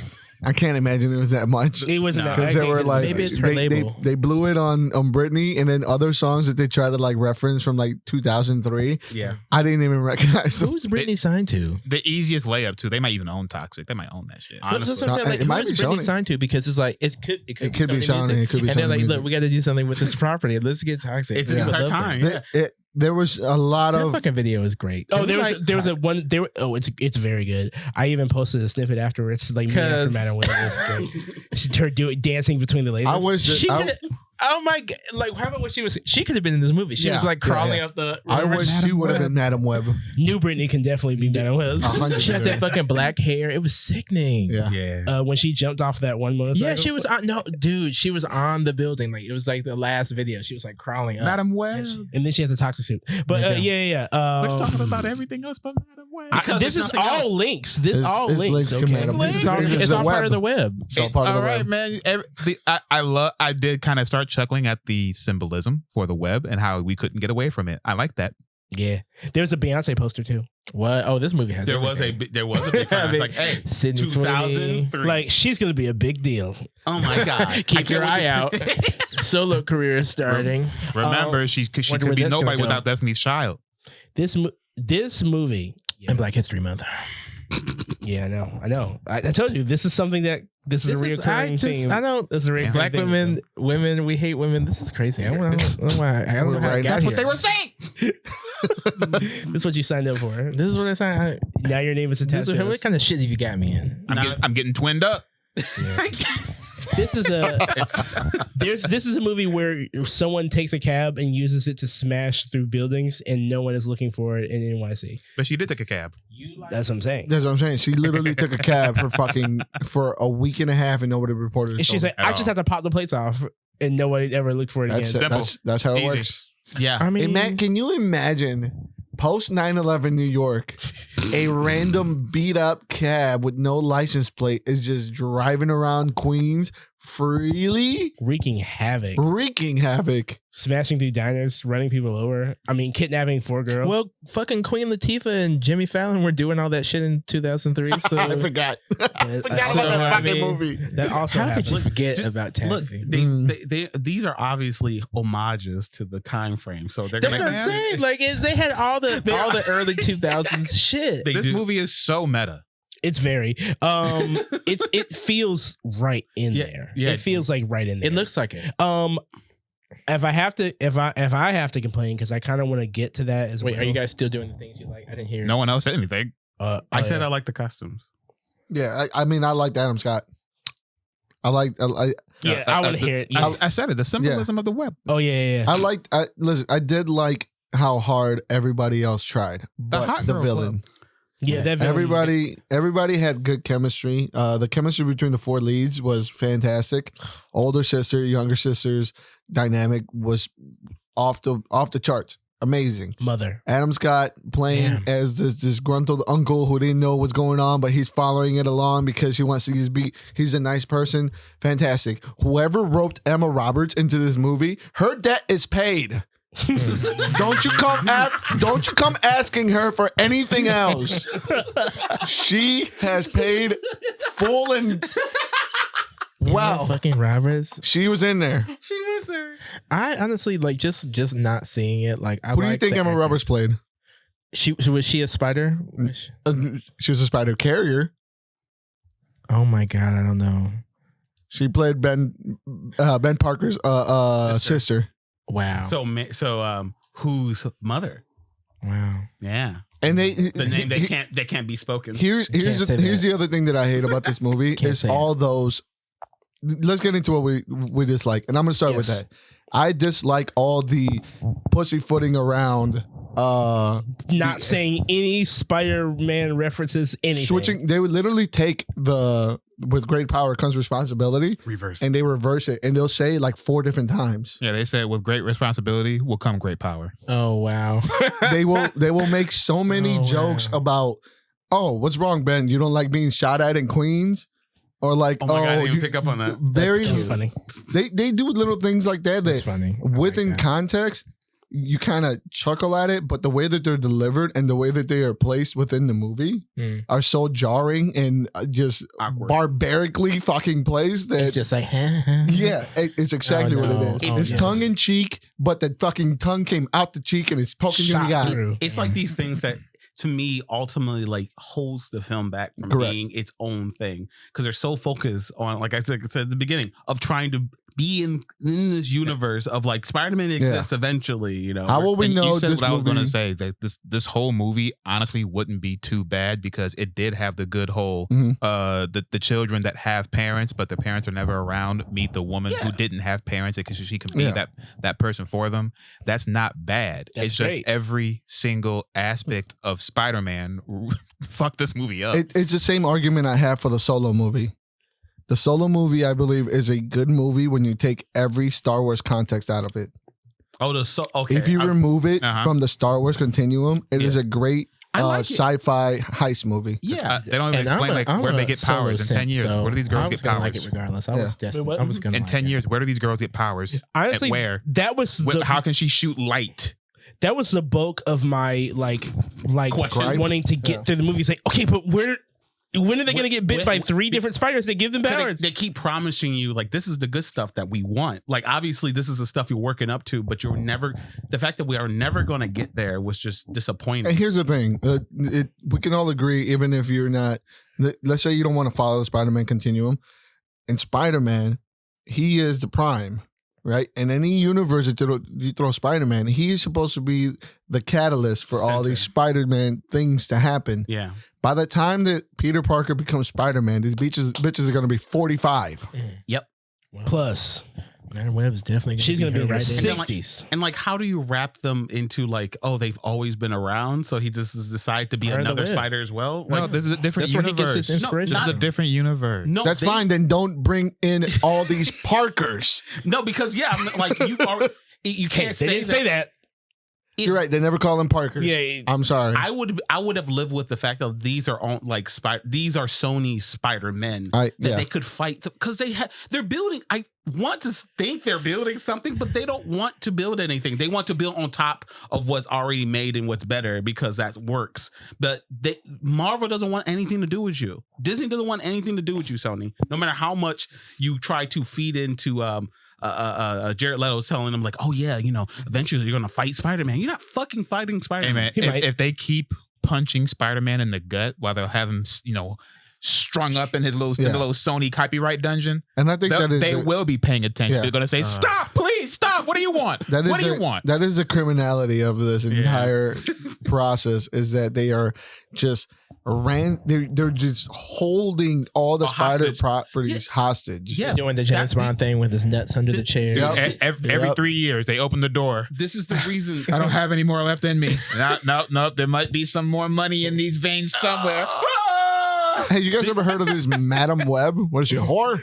[SPEAKER 4] I can't imagine it was that much.
[SPEAKER 1] It wasn't
[SPEAKER 3] No.
[SPEAKER 1] that
[SPEAKER 4] Because they were like,
[SPEAKER 2] maybe it's her label.
[SPEAKER 4] they blew it on Britney, and then other songs that they try to like reference from like 2003.
[SPEAKER 3] Yeah.
[SPEAKER 4] I didn't even recognize them.
[SPEAKER 2] Who's Britney signed to?
[SPEAKER 5] The easiest layup too. They might even own Toxic. They might own that shit.
[SPEAKER 2] That's
[SPEAKER 3] Honestly.
[SPEAKER 2] what I'm saying. Like,
[SPEAKER 4] It might
[SPEAKER 2] who is
[SPEAKER 4] be
[SPEAKER 2] Britney
[SPEAKER 4] Sony.
[SPEAKER 2] signed to? Because it's like it could
[SPEAKER 4] It could be Sony.
[SPEAKER 2] music.
[SPEAKER 4] It could be
[SPEAKER 2] And they're
[SPEAKER 4] Sony
[SPEAKER 2] like,
[SPEAKER 4] music.
[SPEAKER 2] look, we got to do something with this property. Let's get Toxic.
[SPEAKER 3] It's
[SPEAKER 2] Yeah.
[SPEAKER 3] just
[SPEAKER 2] I
[SPEAKER 3] our
[SPEAKER 2] love
[SPEAKER 3] time.
[SPEAKER 2] that.
[SPEAKER 3] Yeah.
[SPEAKER 4] There was a lot
[SPEAKER 2] That
[SPEAKER 4] of
[SPEAKER 2] fucking video is great.
[SPEAKER 1] Oh,
[SPEAKER 2] It
[SPEAKER 1] there was
[SPEAKER 2] like-
[SPEAKER 1] there was a one there. It's very good. I even posted a snippet afterwards, like me after
[SPEAKER 2] 'Cause-
[SPEAKER 1] Madam Web. It's great. She started dancing between the ladies.
[SPEAKER 4] I wish
[SPEAKER 2] She
[SPEAKER 4] that,
[SPEAKER 2] could. Oh my god! Like, how about what she was? She could have been in this movie. She
[SPEAKER 4] Yeah,
[SPEAKER 2] was like
[SPEAKER 4] yeah,
[SPEAKER 2] crawling
[SPEAKER 4] yeah.
[SPEAKER 2] up the.
[SPEAKER 4] I
[SPEAKER 2] remember
[SPEAKER 4] wish
[SPEAKER 2] Madam
[SPEAKER 4] she would have
[SPEAKER 2] Web?
[SPEAKER 4] been Madam Web.
[SPEAKER 1] New Britney can definitely be Madam Web.
[SPEAKER 4] 100%.
[SPEAKER 2] She had that fucking black hair. It was sickening.
[SPEAKER 4] Yeah.
[SPEAKER 3] Yeah.
[SPEAKER 1] When she jumped off that one motorcycle.
[SPEAKER 2] Yeah, she was on. No, dude, she was on the building. Like it was like the last video. She was like crawling up.
[SPEAKER 3] Madam Web.
[SPEAKER 1] and then she has a toxic suit. But
[SPEAKER 2] Okay.
[SPEAKER 1] yeah.
[SPEAKER 5] We're talking about everything else but Madam Web.
[SPEAKER 3] Because
[SPEAKER 1] This
[SPEAKER 3] there's
[SPEAKER 1] is
[SPEAKER 3] nothing
[SPEAKER 1] all
[SPEAKER 3] else.
[SPEAKER 1] links. This
[SPEAKER 4] It's-
[SPEAKER 1] all
[SPEAKER 4] it's
[SPEAKER 1] links.
[SPEAKER 4] links to
[SPEAKER 1] Okay,
[SPEAKER 4] Madam
[SPEAKER 1] This is all,
[SPEAKER 4] Web.
[SPEAKER 1] this
[SPEAKER 2] It's
[SPEAKER 1] is
[SPEAKER 2] all
[SPEAKER 1] all
[SPEAKER 2] part
[SPEAKER 4] web.
[SPEAKER 2] of the web.
[SPEAKER 4] It's all part of
[SPEAKER 5] All
[SPEAKER 4] the
[SPEAKER 5] right,
[SPEAKER 4] web.
[SPEAKER 5] man. I did kind of start chuckling at the symbolism for the web and how we couldn't get away from it. I like that.
[SPEAKER 1] Yeah. There's a Beyonce poster too.
[SPEAKER 2] What? Oh, this movie has.
[SPEAKER 3] There was a
[SPEAKER 2] everything.
[SPEAKER 3] big fan. It's like, hey,
[SPEAKER 2] Sydney Sweeney.
[SPEAKER 3] 2003.
[SPEAKER 1] Like she's gonna be a big deal.
[SPEAKER 3] oh my god,
[SPEAKER 2] Keep your eye out. Solo career is starting.
[SPEAKER 5] Remember, she
[SPEAKER 2] wonder
[SPEAKER 5] could
[SPEAKER 2] where
[SPEAKER 5] be
[SPEAKER 2] that's gonna
[SPEAKER 5] nobody
[SPEAKER 2] go.
[SPEAKER 5] without Destiny's Child.
[SPEAKER 1] This movie.
[SPEAKER 2] And Black History Month.
[SPEAKER 1] Yeah, I know. I told you this is something that this is a reoccurring theme.
[SPEAKER 2] I don't.
[SPEAKER 1] This is a reoccurring
[SPEAKER 2] Black
[SPEAKER 1] theme.
[SPEAKER 2] women, we hate women. This is crazy. I don't know why. I don't know how I
[SPEAKER 4] Right.
[SPEAKER 2] got
[SPEAKER 4] That's
[SPEAKER 2] here.
[SPEAKER 4] what they were
[SPEAKER 3] saying.
[SPEAKER 1] This is what you signed up for.
[SPEAKER 2] This is what I said.
[SPEAKER 1] Now your name is attached to
[SPEAKER 2] What
[SPEAKER 1] this.
[SPEAKER 2] kind of shit have you got me in?
[SPEAKER 5] I'm getting twinned up.
[SPEAKER 1] Yeah. This is this is a movie where someone takes a cab and uses it to smash through buildings and no one is looking for it in NYC.
[SPEAKER 5] But she did take a cab.
[SPEAKER 1] That's what I'm saying.
[SPEAKER 4] That's what I'm saying. She literally took a cab for a week and a half and nobody reported it.
[SPEAKER 1] And she's like,
[SPEAKER 5] at
[SPEAKER 1] I just
[SPEAKER 5] all.
[SPEAKER 1] have to pop the plates off and nobody ever looked for it
[SPEAKER 4] that's
[SPEAKER 1] again.
[SPEAKER 4] it. That's how it
[SPEAKER 5] Easy.
[SPEAKER 4] works.
[SPEAKER 3] Yeah.
[SPEAKER 2] I mean,
[SPEAKER 4] Can you imagine post 9/11 New York, a random beat up cab with no license plate is just driving around Queens freely,
[SPEAKER 1] Wreaking havoc.
[SPEAKER 4] wreaking havoc.
[SPEAKER 1] Smashing through diners, running people over. I mean, kidnapping 4 girls.
[SPEAKER 2] well, fucking Queen Latifah and Jimmy Fallon were doing all that shit in 2003. So
[SPEAKER 4] I forgot.
[SPEAKER 1] Yeah,
[SPEAKER 4] Forgot
[SPEAKER 1] so,
[SPEAKER 4] about that
[SPEAKER 2] I
[SPEAKER 4] fucking
[SPEAKER 2] mean,
[SPEAKER 4] movie.
[SPEAKER 1] that also
[SPEAKER 2] how
[SPEAKER 1] happened.
[SPEAKER 2] could you forget
[SPEAKER 3] Just
[SPEAKER 2] about
[SPEAKER 3] Look,
[SPEAKER 2] Taxi?
[SPEAKER 3] they these are obviously homages to the time frame. So they're
[SPEAKER 2] That's
[SPEAKER 3] gonna
[SPEAKER 2] what I'm saying. Like, they had all the early 2000s shit.
[SPEAKER 3] They
[SPEAKER 5] This
[SPEAKER 3] do.
[SPEAKER 5] movie is so meta.
[SPEAKER 1] It's very it feels right in
[SPEAKER 3] Yeah,
[SPEAKER 1] there.
[SPEAKER 3] yeah.
[SPEAKER 1] It feels like right in there.
[SPEAKER 2] It looks like it.
[SPEAKER 1] If I have to complain because I kind of want to get to that as
[SPEAKER 2] Wait,
[SPEAKER 1] well.
[SPEAKER 2] are you guys still doing the things you like? I didn't hear.
[SPEAKER 5] No one else said anything.
[SPEAKER 3] I said
[SPEAKER 1] yeah.
[SPEAKER 3] I like the costumes.
[SPEAKER 4] Yeah, I mean, I liked Adam Scott. I
[SPEAKER 1] Yeah, I want to hear it. Yeah.
[SPEAKER 5] I said it. The symbolism of the web.
[SPEAKER 1] Oh yeah.
[SPEAKER 4] listen. I did like how hard everybody else tried, but
[SPEAKER 5] Hot
[SPEAKER 4] the
[SPEAKER 5] Girl
[SPEAKER 4] villain.
[SPEAKER 1] Yeah, that villain-
[SPEAKER 4] Everybody had good chemistry. The chemistry between the 4 leads was fantastic. Older sister, younger sister's dynamic was off the charts. Amazing.
[SPEAKER 1] mother.
[SPEAKER 4] Adam Scott playing
[SPEAKER 2] Damn.
[SPEAKER 4] as this disgruntled uncle who didn't know what's going on, but he's following it along because he wants to he's a nice person. Fantastic. Whoever roped Emma Roberts into this movie, her debt is paid. Don't you come asking her for anything else. She has paid full and wow.
[SPEAKER 2] Fucking Roberts.
[SPEAKER 4] She was in there.
[SPEAKER 3] She was there.
[SPEAKER 2] I honestly like just not seeing it. Like, I
[SPEAKER 4] Who do you
[SPEAKER 2] like
[SPEAKER 4] think
[SPEAKER 2] the
[SPEAKER 4] Emma
[SPEAKER 2] actors.
[SPEAKER 4] Roberts played?
[SPEAKER 2] Was she a spider?
[SPEAKER 4] She was a spider carrier.
[SPEAKER 2] Oh my god, I don't know.
[SPEAKER 4] She played Ben Parker's sister.
[SPEAKER 2] Wow.
[SPEAKER 3] So whose mother?
[SPEAKER 2] Wow.
[SPEAKER 3] Yeah.
[SPEAKER 4] And
[SPEAKER 3] The name they can't be spoken.
[SPEAKER 4] Here's the other thing that I hate about this movie is all those. Let's get into what we dislike, and I'm gonna start with that. I dislike all the pussyfooting around.
[SPEAKER 1] Not saying any Spider-Man references, anything.
[SPEAKER 4] Switching, they would literally take with great power comes responsibility,
[SPEAKER 3] Reverse.
[SPEAKER 4] and they reverse it, and they'll say it like 4 different times.
[SPEAKER 5] Yeah, they said with great responsibility will come great power.
[SPEAKER 2] Oh wow.
[SPEAKER 4] They will make so many jokes about, oh, what's wrong, Ben? You don't like being shot at in Queens? Or like,
[SPEAKER 3] Oh my God, I didn't even
[SPEAKER 4] you
[SPEAKER 3] pick up on that.
[SPEAKER 4] Very
[SPEAKER 1] That's funny.
[SPEAKER 4] They do little things like that
[SPEAKER 2] That's funny.
[SPEAKER 4] within context, you kind of chuckle at it, but the way that they're delivered and the way that they are placed within the movie are so jarring and just
[SPEAKER 3] Awkward.
[SPEAKER 4] barbarically fucking placed that
[SPEAKER 2] It's just like,
[SPEAKER 4] yeah, it's exactly what it is.
[SPEAKER 2] Oh,
[SPEAKER 4] It's
[SPEAKER 2] yes.
[SPEAKER 4] tongue in cheek, but the fucking tongue came out the cheek and it's poking you in the
[SPEAKER 1] Shot
[SPEAKER 4] eye.
[SPEAKER 1] through.
[SPEAKER 3] It's like these things that, to me, ultimately like holds the film back from
[SPEAKER 4] Correct.
[SPEAKER 3] being its own thing because they're so focused on, like I said at the beginning, of trying to be in this universe of like Spider-Man exists eventually. You know,
[SPEAKER 4] How will we
[SPEAKER 5] And
[SPEAKER 4] know
[SPEAKER 5] you said
[SPEAKER 4] this
[SPEAKER 5] what I was going
[SPEAKER 4] movie?
[SPEAKER 5] to say, that this whole movie honestly wouldn't be too bad because it did have the good whole
[SPEAKER 4] Mhm.
[SPEAKER 5] the children that have parents but the parents are never around meet the woman who didn't have parents because she can be
[SPEAKER 4] Yeah.
[SPEAKER 5] that person for them. That's not bad.
[SPEAKER 1] That's
[SPEAKER 5] it's just
[SPEAKER 1] great.
[SPEAKER 5] every single aspect of Spider-Man fuck this movie up.
[SPEAKER 4] It's the same argument I have for the Solo movie. The Solo movie, I believe, is a good movie when you take every Star Wars context out of it.
[SPEAKER 3] Okay.
[SPEAKER 4] If you remove it
[SPEAKER 5] Uh-huh.
[SPEAKER 4] from the Star Wars continuum, it is a great
[SPEAKER 3] I like it.
[SPEAKER 4] sci-fi heist movie.
[SPEAKER 3] Yeah.
[SPEAKER 5] They don't even explain where they get powers in 10 years. Where do these girls get
[SPEAKER 2] I was gonna like
[SPEAKER 5] powers?
[SPEAKER 2] it regardless. I
[SPEAKER 4] Yeah.
[SPEAKER 2] was destined.
[SPEAKER 1] Wait, what?
[SPEAKER 2] I was gonna
[SPEAKER 5] In
[SPEAKER 2] like
[SPEAKER 5] 10
[SPEAKER 2] it.
[SPEAKER 5] years, where do these girls get powers?
[SPEAKER 1] Honestly,
[SPEAKER 5] And where?
[SPEAKER 1] that was the,
[SPEAKER 5] How can she shoot light?
[SPEAKER 1] that was the bulk of my like
[SPEAKER 3] Question.
[SPEAKER 1] wanting to get through the movie. Say, okay, but when are they going to get bit
[SPEAKER 3] When-
[SPEAKER 1] by 3 different spiders that give them powers?
[SPEAKER 3] They keep promising you like this is the good stuff that we want. Like obviously this is the stuff you're working up to, but you're never. The fact that we are never going to get there was just disappointing.
[SPEAKER 4] And here's the thing: we can all agree, even if you're not. Let's say you don't want to follow the Spider-Man continuum. In Spider-Man, he is the Prime, right? In any universe that you throw Spider-Man, he is supposed to be the catalyst for all these Spider-Man things to happen.
[SPEAKER 3] Yeah.
[SPEAKER 4] By the time that Peter Parker becomes Spider-Man, these bitches are going to be 45.
[SPEAKER 3] Yep.
[SPEAKER 2] Wow.
[SPEAKER 1] Plus,
[SPEAKER 2] Madam Web's definitely.
[SPEAKER 1] she's going to be in her
[SPEAKER 2] right there.
[SPEAKER 1] 60s.
[SPEAKER 3] And like, how do you wrap them into like, oh, they've always been around, so he just has decided to be
[SPEAKER 2] Part of the
[SPEAKER 3] another
[SPEAKER 2] web.
[SPEAKER 3] spider as well?
[SPEAKER 5] No,
[SPEAKER 3] Like,
[SPEAKER 5] this is a different
[SPEAKER 2] That's where he gets
[SPEAKER 5] universe.
[SPEAKER 2] his inspiration.
[SPEAKER 5] This is a different universe.
[SPEAKER 3] no,
[SPEAKER 4] That's fine. Then don't bring in all these Parkers.
[SPEAKER 3] No, because like you are. You
[SPEAKER 1] Hey,
[SPEAKER 3] can't
[SPEAKER 1] they didn't say that.
[SPEAKER 4] You're right. They never call them Parkers.
[SPEAKER 1] Yeah.
[SPEAKER 4] I'm sorry.
[SPEAKER 3] I would have lived with the fact that these are on like these are Sony Spider-Men that
[SPEAKER 4] yeah.
[SPEAKER 3] they could fight because they're building. I want to think they're building something, but they don't want to build anything. They want to build on top of what's already made and what's better because that works. But Marvel doesn't want anything to do with you. Disney doesn't want anything to do with you, Sony. No matter how much you try to feed into Jared Leto's telling them like, oh yeah, eventually you're gonna fight Spider-Man. You're not fucking fighting
[SPEAKER 5] Hey
[SPEAKER 3] Spider-Man.
[SPEAKER 5] man, if they keep punching Spider-Man in the gut while they'll have him, strung up in his little Sony copyright dungeon,
[SPEAKER 4] And I think
[SPEAKER 5] they will be paying attention.
[SPEAKER 4] Yeah.
[SPEAKER 5] They're gonna say, "Stop, please, stop! What do you want?
[SPEAKER 4] What
[SPEAKER 5] do you want?"
[SPEAKER 4] That is the criminality of this entire process is that they are just they're just holding all the spider
[SPEAKER 3] hostage.
[SPEAKER 4] properties hostage.
[SPEAKER 3] Yeah,
[SPEAKER 2] Doing the James Bond thing with his nuts under the chair.
[SPEAKER 4] Yep.
[SPEAKER 5] Every 3 years, they open the door.
[SPEAKER 3] This is the reason.
[SPEAKER 5] I don't have any more left in me. No. There might be some more money in these veins somewhere.
[SPEAKER 4] Hey, you guys ever heard of this Madam Web? What is she, a whore?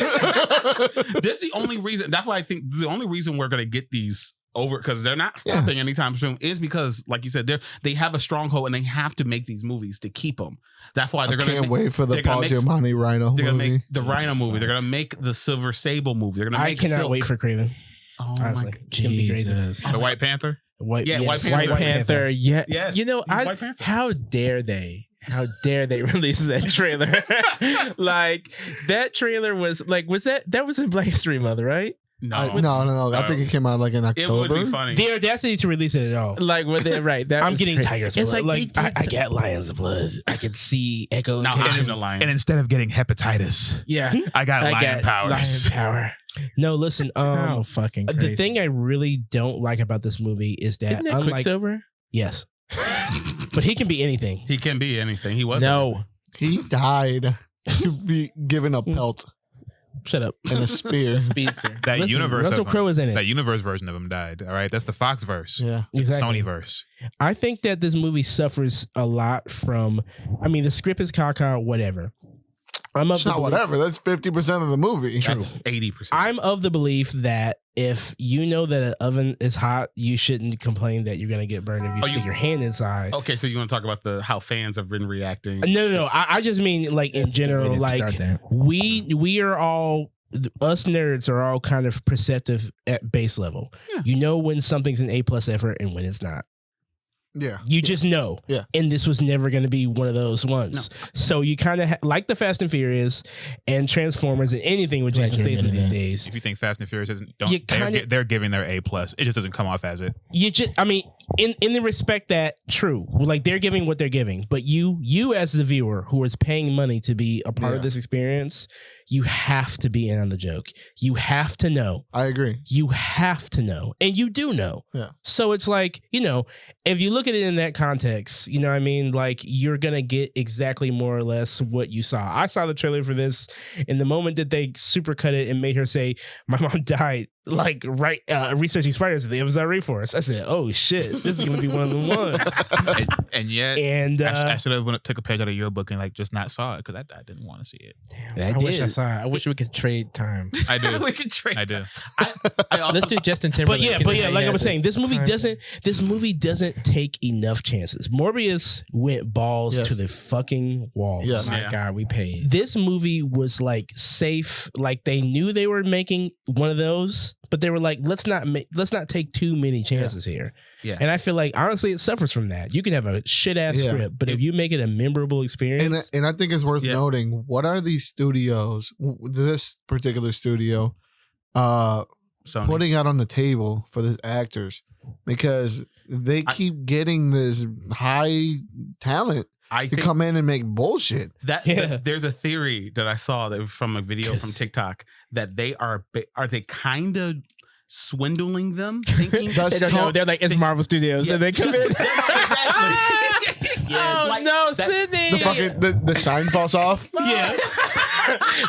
[SPEAKER 3] That's the only reason. That's why I think the only reason we're gonna get these over, because they're not stopping anytime soon, is because, like you said, they have a stronghold and they have to make these movies to keep them. That's why they're
[SPEAKER 4] Can't wait for the
[SPEAKER 3] they're gonna
[SPEAKER 4] Paul
[SPEAKER 3] make-
[SPEAKER 4] Giamatti Rhino
[SPEAKER 3] They're gonna
[SPEAKER 4] movie.
[SPEAKER 3] make the Rhino movie. They're gonna make the Silver Sable movie. They're gonna
[SPEAKER 1] I
[SPEAKER 3] make
[SPEAKER 1] cannot
[SPEAKER 3] Silk.
[SPEAKER 1] wait for Craven.
[SPEAKER 3] Oh
[SPEAKER 1] Honestly.
[SPEAKER 3] my!
[SPEAKER 1] It's gonna be crazy.
[SPEAKER 2] Jesus.
[SPEAKER 5] The White Panther.
[SPEAKER 1] White
[SPEAKER 3] White Panther.
[SPEAKER 2] White Panther. Yeah.
[SPEAKER 3] Yes,
[SPEAKER 2] You know,
[SPEAKER 3] he's White Panther.
[SPEAKER 2] how dare they? How dare they release that trailer? Like that trailer was that was in Black History Month, right?
[SPEAKER 3] No.
[SPEAKER 4] I think it came out like in
[SPEAKER 3] It would
[SPEAKER 4] October.
[SPEAKER 3] be funny.
[SPEAKER 1] The audacity to release it at all.
[SPEAKER 2] Like with it, right? That
[SPEAKER 1] I'm
[SPEAKER 2] was
[SPEAKER 1] getting
[SPEAKER 2] crazy.
[SPEAKER 1] tiger's
[SPEAKER 2] It's
[SPEAKER 1] blood.
[SPEAKER 2] like
[SPEAKER 1] Like I got lion's blood. I can see echo.
[SPEAKER 3] Now
[SPEAKER 1] location.
[SPEAKER 3] I'm the lion.
[SPEAKER 5] And instead of getting hepatitis,
[SPEAKER 2] yeah,
[SPEAKER 5] I got lion powers.
[SPEAKER 2] Lion power.
[SPEAKER 1] No, listen.
[SPEAKER 2] How fucking crazy.
[SPEAKER 1] The thing I really don't like about this movie is that
[SPEAKER 2] Isn't that
[SPEAKER 1] unlike
[SPEAKER 2] Quicksilver?
[SPEAKER 1] yes, but he can be anything.
[SPEAKER 3] He can be anything. He was.
[SPEAKER 2] No.
[SPEAKER 4] He died to be given a pelt
[SPEAKER 1] Shut up.
[SPEAKER 4] and a spear.
[SPEAKER 2] Speedster.
[SPEAKER 5] That
[SPEAKER 1] Listen,
[SPEAKER 5] universe
[SPEAKER 1] Russell
[SPEAKER 5] of him,
[SPEAKER 1] Crowe is in it.
[SPEAKER 5] that universe version of him died. All right, that's the Fox verse,
[SPEAKER 4] Yeah.
[SPEAKER 1] Exactly.
[SPEAKER 5] Sony verse.
[SPEAKER 1] I think that this movie suffers a lot from. I mean, the script is caca, whatever. I'm of
[SPEAKER 4] It's
[SPEAKER 1] the
[SPEAKER 4] not
[SPEAKER 1] belief-
[SPEAKER 4] whatever. That's 50% of the movie.
[SPEAKER 3] That's 80%.
[SPEAKER 1] I'm of the belief that if you know that an oven is hot, you shouldn't complain that you're gonna get burned if you
[SPEAKER 3] Oh,
[SPEAKER 1] stick your hand inside.
[SPEAKER 3] Okay, so you want to talk about how fans have been reacting?
[SPEAKER 1] No. I just mean like in general, like we are all us nerds are all kind of perceptive at base level.
[SPEAKER 3] Yeah.
[SPEAKER 1] You know when something's an A+ effort and when it's not.
[SPEAKER 4] Yeah.
[SPEAKER 1] You just know.
[SPEAKER 4] Yeah.
[SPEAKER 1] And this was never going to be one of those ones. So you kind of like the Fast and Furious and Transformers and anything with Jason Statham these days.
[SPEAKER 5] If you think Fast and Furious isn't,
[SPEAKER 1] You
[SPEAKER 5] they're,
[SPEAKER 1] kinda-
[SPEAKER 5] they're giving their A+. It just doesn't come off as it.
[SPEAKER 1] You just, I mean, in the respect that true, like they're giving what they're giving, but you as the viewer who is paying money to be a part of this experience, you have to be in on the joke. You have to know.
[SPEAKER 4] I agree.
[SPEAKER 1] You have to know. And you do know.
[SPEAKER 4] Yeah.
[SPEAKER 1] So it's like, if you look at it in that context, you know what I mean? Like you're going to get exactly more or less what you saw. I saw the trailer for this, and the moment that they supercut it and made her say, my mom died, like researching spiders, it was that Reforce. I said, oh shit, this is going to be one of the ones.
[SPEAKER 5] And yet,
[SPEAKER 1] And
[SPEAKER 5] I should have took a page out of your book and like just not saw it because I didn't want to see it.
[SPEAKER 1] I
[SPEAKER 2] wish I
[SPEAKER 1] did.
[SPEAKER 2] saw it. I wish we could trade time.
[SPEAKER 5] I do.
[SPEAKER 3] We can trade.
[SPEAKER 5] I do.
[SPEAKER 3] I also,
[SPEAKER 2] Let's do Justin
[SPEAKER 1] But
[SPEAKER 2] Timberlake.
[SPEAKER 1] yeah, like I was saying, this movie
[SPEAKER 2] time.
[SPEAKER 1] doesn't take enough chances. Morbius went balls
[SPEAKER 4] Yes.
[SPEAKER 1] to the fucking walls.
[SPEAKER 4] Yes.
[SPEAKER 2] My
[SPEAKER 3] Yeah.
[SPEAKER 2] God, we paid.
[SPEAKER 1] This movie was like safe. Like they knew they were making one of those, but they were like, let's not take too many chances here.
[SPEAKER 3] Yeah.
[SPEAKER 1] And I feel like honestly, it suffers from that. You can have a shit ass
[SPEAKER 4] Yeah.
[SPEAKER 1] script, but if you make it a memorable experience,
[SPEAKER 4] And I think it's worth
[SPEAKER 3] Yeah.
[SPEAKER 4] noting, what are these studios, this particular studio,
[SPEAKER 3] Sony.
[SPEAKER 4] putting out on the table for these actors? Because they keep getting this high talent
[SPEAKER 3] I
[SPEAKER 4] to
[SPEAKER 3] think
[SPEAKER 4] come in and make bullshit.
[SPEAKER 3] there's a theory that I saw that was from a video from
[SPEAKER 1] Yes.
[SPEAKER 3] TikTok that they are they kind of swindling them, thinking
[SPEAKER 4] That's
[SPEAKER 2] They don't know. They're like, it's Marvel Studios.
[SPEAKER 3] Yeah.
[SPEAKER 2] And they come in.
[SPEAKER 3] exactly.
[SPEAKER 2] Oh,
[SPEAKER 3] Like,
[SPEAKER 2] no,
[SPEAKER 3] that-
[SPEAKER 2] Sydney.
[SPEAKER 4] The fucking the sign falls off.
[SPEAKER 1] yeah.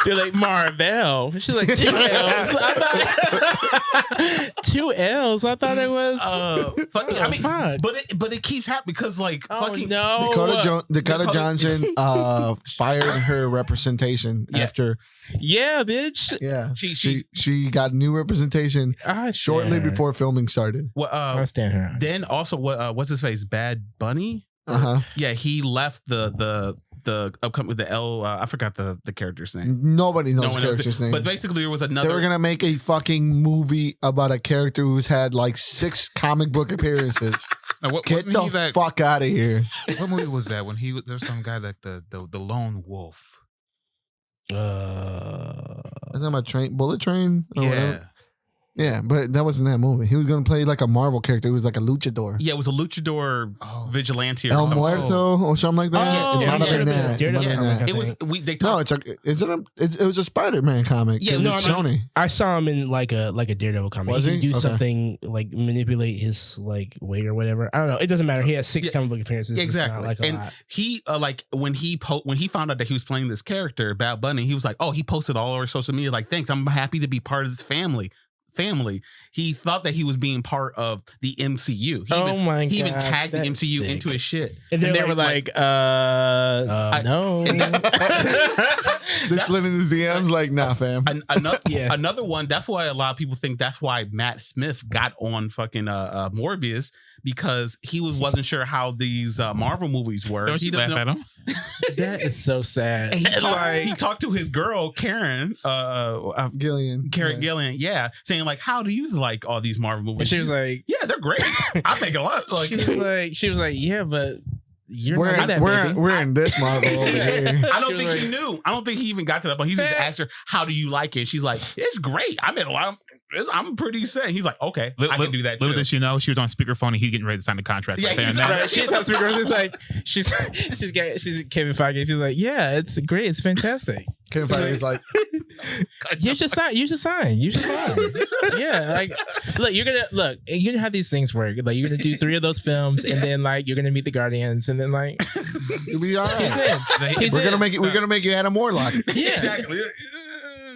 [SPEAKER 2] They're like, Marvel. She's like, 2 L's. I thought 2 L's. I thought it was.
[SPEAKER 3] Fuck, I mean,
[SPEAKER 2] fuck.
[SPEAKER 3] but it keeps happening because like
[SPEAKER 2] Oh,
[SPEAKER 3] fucking
[SPEAKER 2] no.
[SPEAKER 4] Dakota
[SPEAKER 3] Dakota-
[SPEAKER 4] Johnson fired her representation
[SPEAKER 3] Yeah.
[SPEAKER 4] after
[SPEAKER 2] Yeah, bitch.
[SPEAKER 4] she got new representation
[SPEAKER 2] I
[SPEAKER 4] shortly
[SPEAKER 2] stand her.
[SPEAKER 4] before filming started.
[SPEAKER 2] I stand her.
[SPEAKER 3] then also what's his face, Bad Bunny?
[SPEAKER 4] Uh-huh.
[SPEAKER 3] Yeah, he left the upcoming with the L. I forgot the character's name.
[SPEAKER 4] Nobody knows
[SPEAKER 3] No
[SPEAKER 4] the
[SPEAKER 3] one knows
[SPEAKER 4] character's
[SPEAKER 3] it.
[SPEAKER 4] name.
[SPEAKER 3] But basically, there was
[SPEAKER 4] They
[SPEAKER 3] another.
[SPEAKER 4] were gonna make a fucking movie about a character who's had like 6 comic book appearances.
[SPEAKER 5] Now,
[SPEAKER 4] Get
[SPEAKER 5] wasn't
[SPEAKER 4] the
[SPEAKER 5] he that?
[SPEAKER 4] fuck out of here!
[SPEAKER 5] What movie was that? When there was some guy like the lone wolf.
[SPEAKER 4] I'm talking about Bullet Train. Or
[SPEAKER 5] Yeah.
[SPEAKER 4] whatever. Yeah, but that wasn't that movie. He was gonna play like a Marvel character. He was like a luchador.
[SPEAKER 3] Yeah, it was a luchador
[SPEAKER 5] Oh.
[SPEAKER 3] vigilante or
[SPEAKER 4] El
[SPEAKER 3] something.
[SPEAKER 4] Muerto or something like that.
[SPEAKER 1] Oh,
[SPEAKER 4] it
[SPEAKER 1] yeah,
[SPEAKER 4] might have
[SPEAKER 1] he
[SPEAKER 4] been
[SPEAKER 1] should've been
[SPEAKER 4] that.
[SPEAKER 1] a
[SPEAKER 4] It
[SPEAKER 1] Daredevil
[SPEAKER 4] might have been
[SPEAKER 1] comic,
[SPEAKER 4] that.
[SPEAKER 1] I
[SPEAKER 3] It was
[SPEAKER 1] think.
[SPEAKER 3] they
[SPEAKER 4] No,
[SPEAKER 3] talked.
[SPEAKER 4] it was a Spider-Man comic.
[SPEAKER 3] Yeah,
[SPEAKER 4] It was
[SPEAKER 3] no, I
[SPEAKER 4] Sony.
[SPEAKER 1] I saw him in like a Daredevil comic.
[SPEAKER 4] Was
[SPEAKER 1] he
[SPEAKER 4] he?
[SPEAKER 1] could do
[SPEAKER 4] Okay.
[SPEAKER 1] something like manipulate his like weight or whatever. I don't know. It doesn't matter. He has 6
[SPEAKER 3] Yeah.
[SPEAKER 1] comic book appearances.
[SPEAKER 3] Exactly.
[SPEAKER 1] It's not like a
[SPEAKER 3] And
[SPEAKER 1] lot.
[SPEAKER 3] he like when he found out that he was playing this character, Bad Bunny, he was like, oh, he posted all over social media like, thanks, I'm happy to be part of this family. He thought that he was being part of the MCU. He even tagged the MCU into his shit.
[SPEAKER 1] And
[SPEAKER 2] And they were like, no.
[SPEAKER 4] They slid in his DMs like, nah, fam.
[SPEAKER 3] Another one. That's why a lot of people think that's why Matt Smith got on fucking Morbius, because he wasn't sure how these Marvel movies were.
[SPEAKER 5] Don't
[SPEAKER 3] He
[SPEAKER 5] you
[SPEAKER 3] doesn't
[SPEAKER 5] laugh
[SPEAKER 3] know-
[SPEAKER 5] at him?
[SPEAKER 2] That is so sad.
[SPEAKER 3] And
[SPEAKER 2] Like,
[SPEAKER 3] he talked to his girl Karen,
[SPEAKER 4] Gillian.
[SPEAKER 3] Gillian, saying like, how do you like all these Marvel movies?
[SPEAKER 2] and she was like,
[SPEAKER 3] yeah, they're great. I think a lot. Like,
[SPEAKER 2] she was like, yeah, but you're not in that, baby.
[SPEAKER 4] We're in this Marvel over here.
[SPEAKER 3] I don't
[SPEAKER 2] She was
[SPEAKER 3] think he
[SPEAKER 2] like-
[SPEAKER 3] knew. I don't think he even got to that point. He just asked her, how do you like it? She's like, it's great. I made a lot of I'm pretty sane. He's like, okay, I can do that
[SPEAKER 5] Little
[SPEAKER 3] too.
[SPEAKER 5] did she know she was on speakerphone and he's getting ready to sign the contract.
[SPEAKER 3] Yeah,
[SPEAKER 5] right there
[SPEAKER 3] he's
[SPEAKER 5] and now.
[SPEAKER 2] Right, she's on speaker. It's like she's Kevin Feige. She's like, yeah, it's great. It's fantastic.
[SPEAKER 4] Kevin Feige is like,
[SPEAKER 2] You should sign. Yeah, like you're gonna have these things work. Like you're gonna do 3 of those films, and then like you're gonna meet the Guardians, and then like
[SPEAKER 4] you'll be all
[SPEAKER 2] he's
[SPEAKER 4] right.
[SPEAKER 2] in.
[SPEAKER 4] We're gonna make you Adam Warlock.
[SPEAKER 2] Yeah.
[SPEAKER 3] Exactly.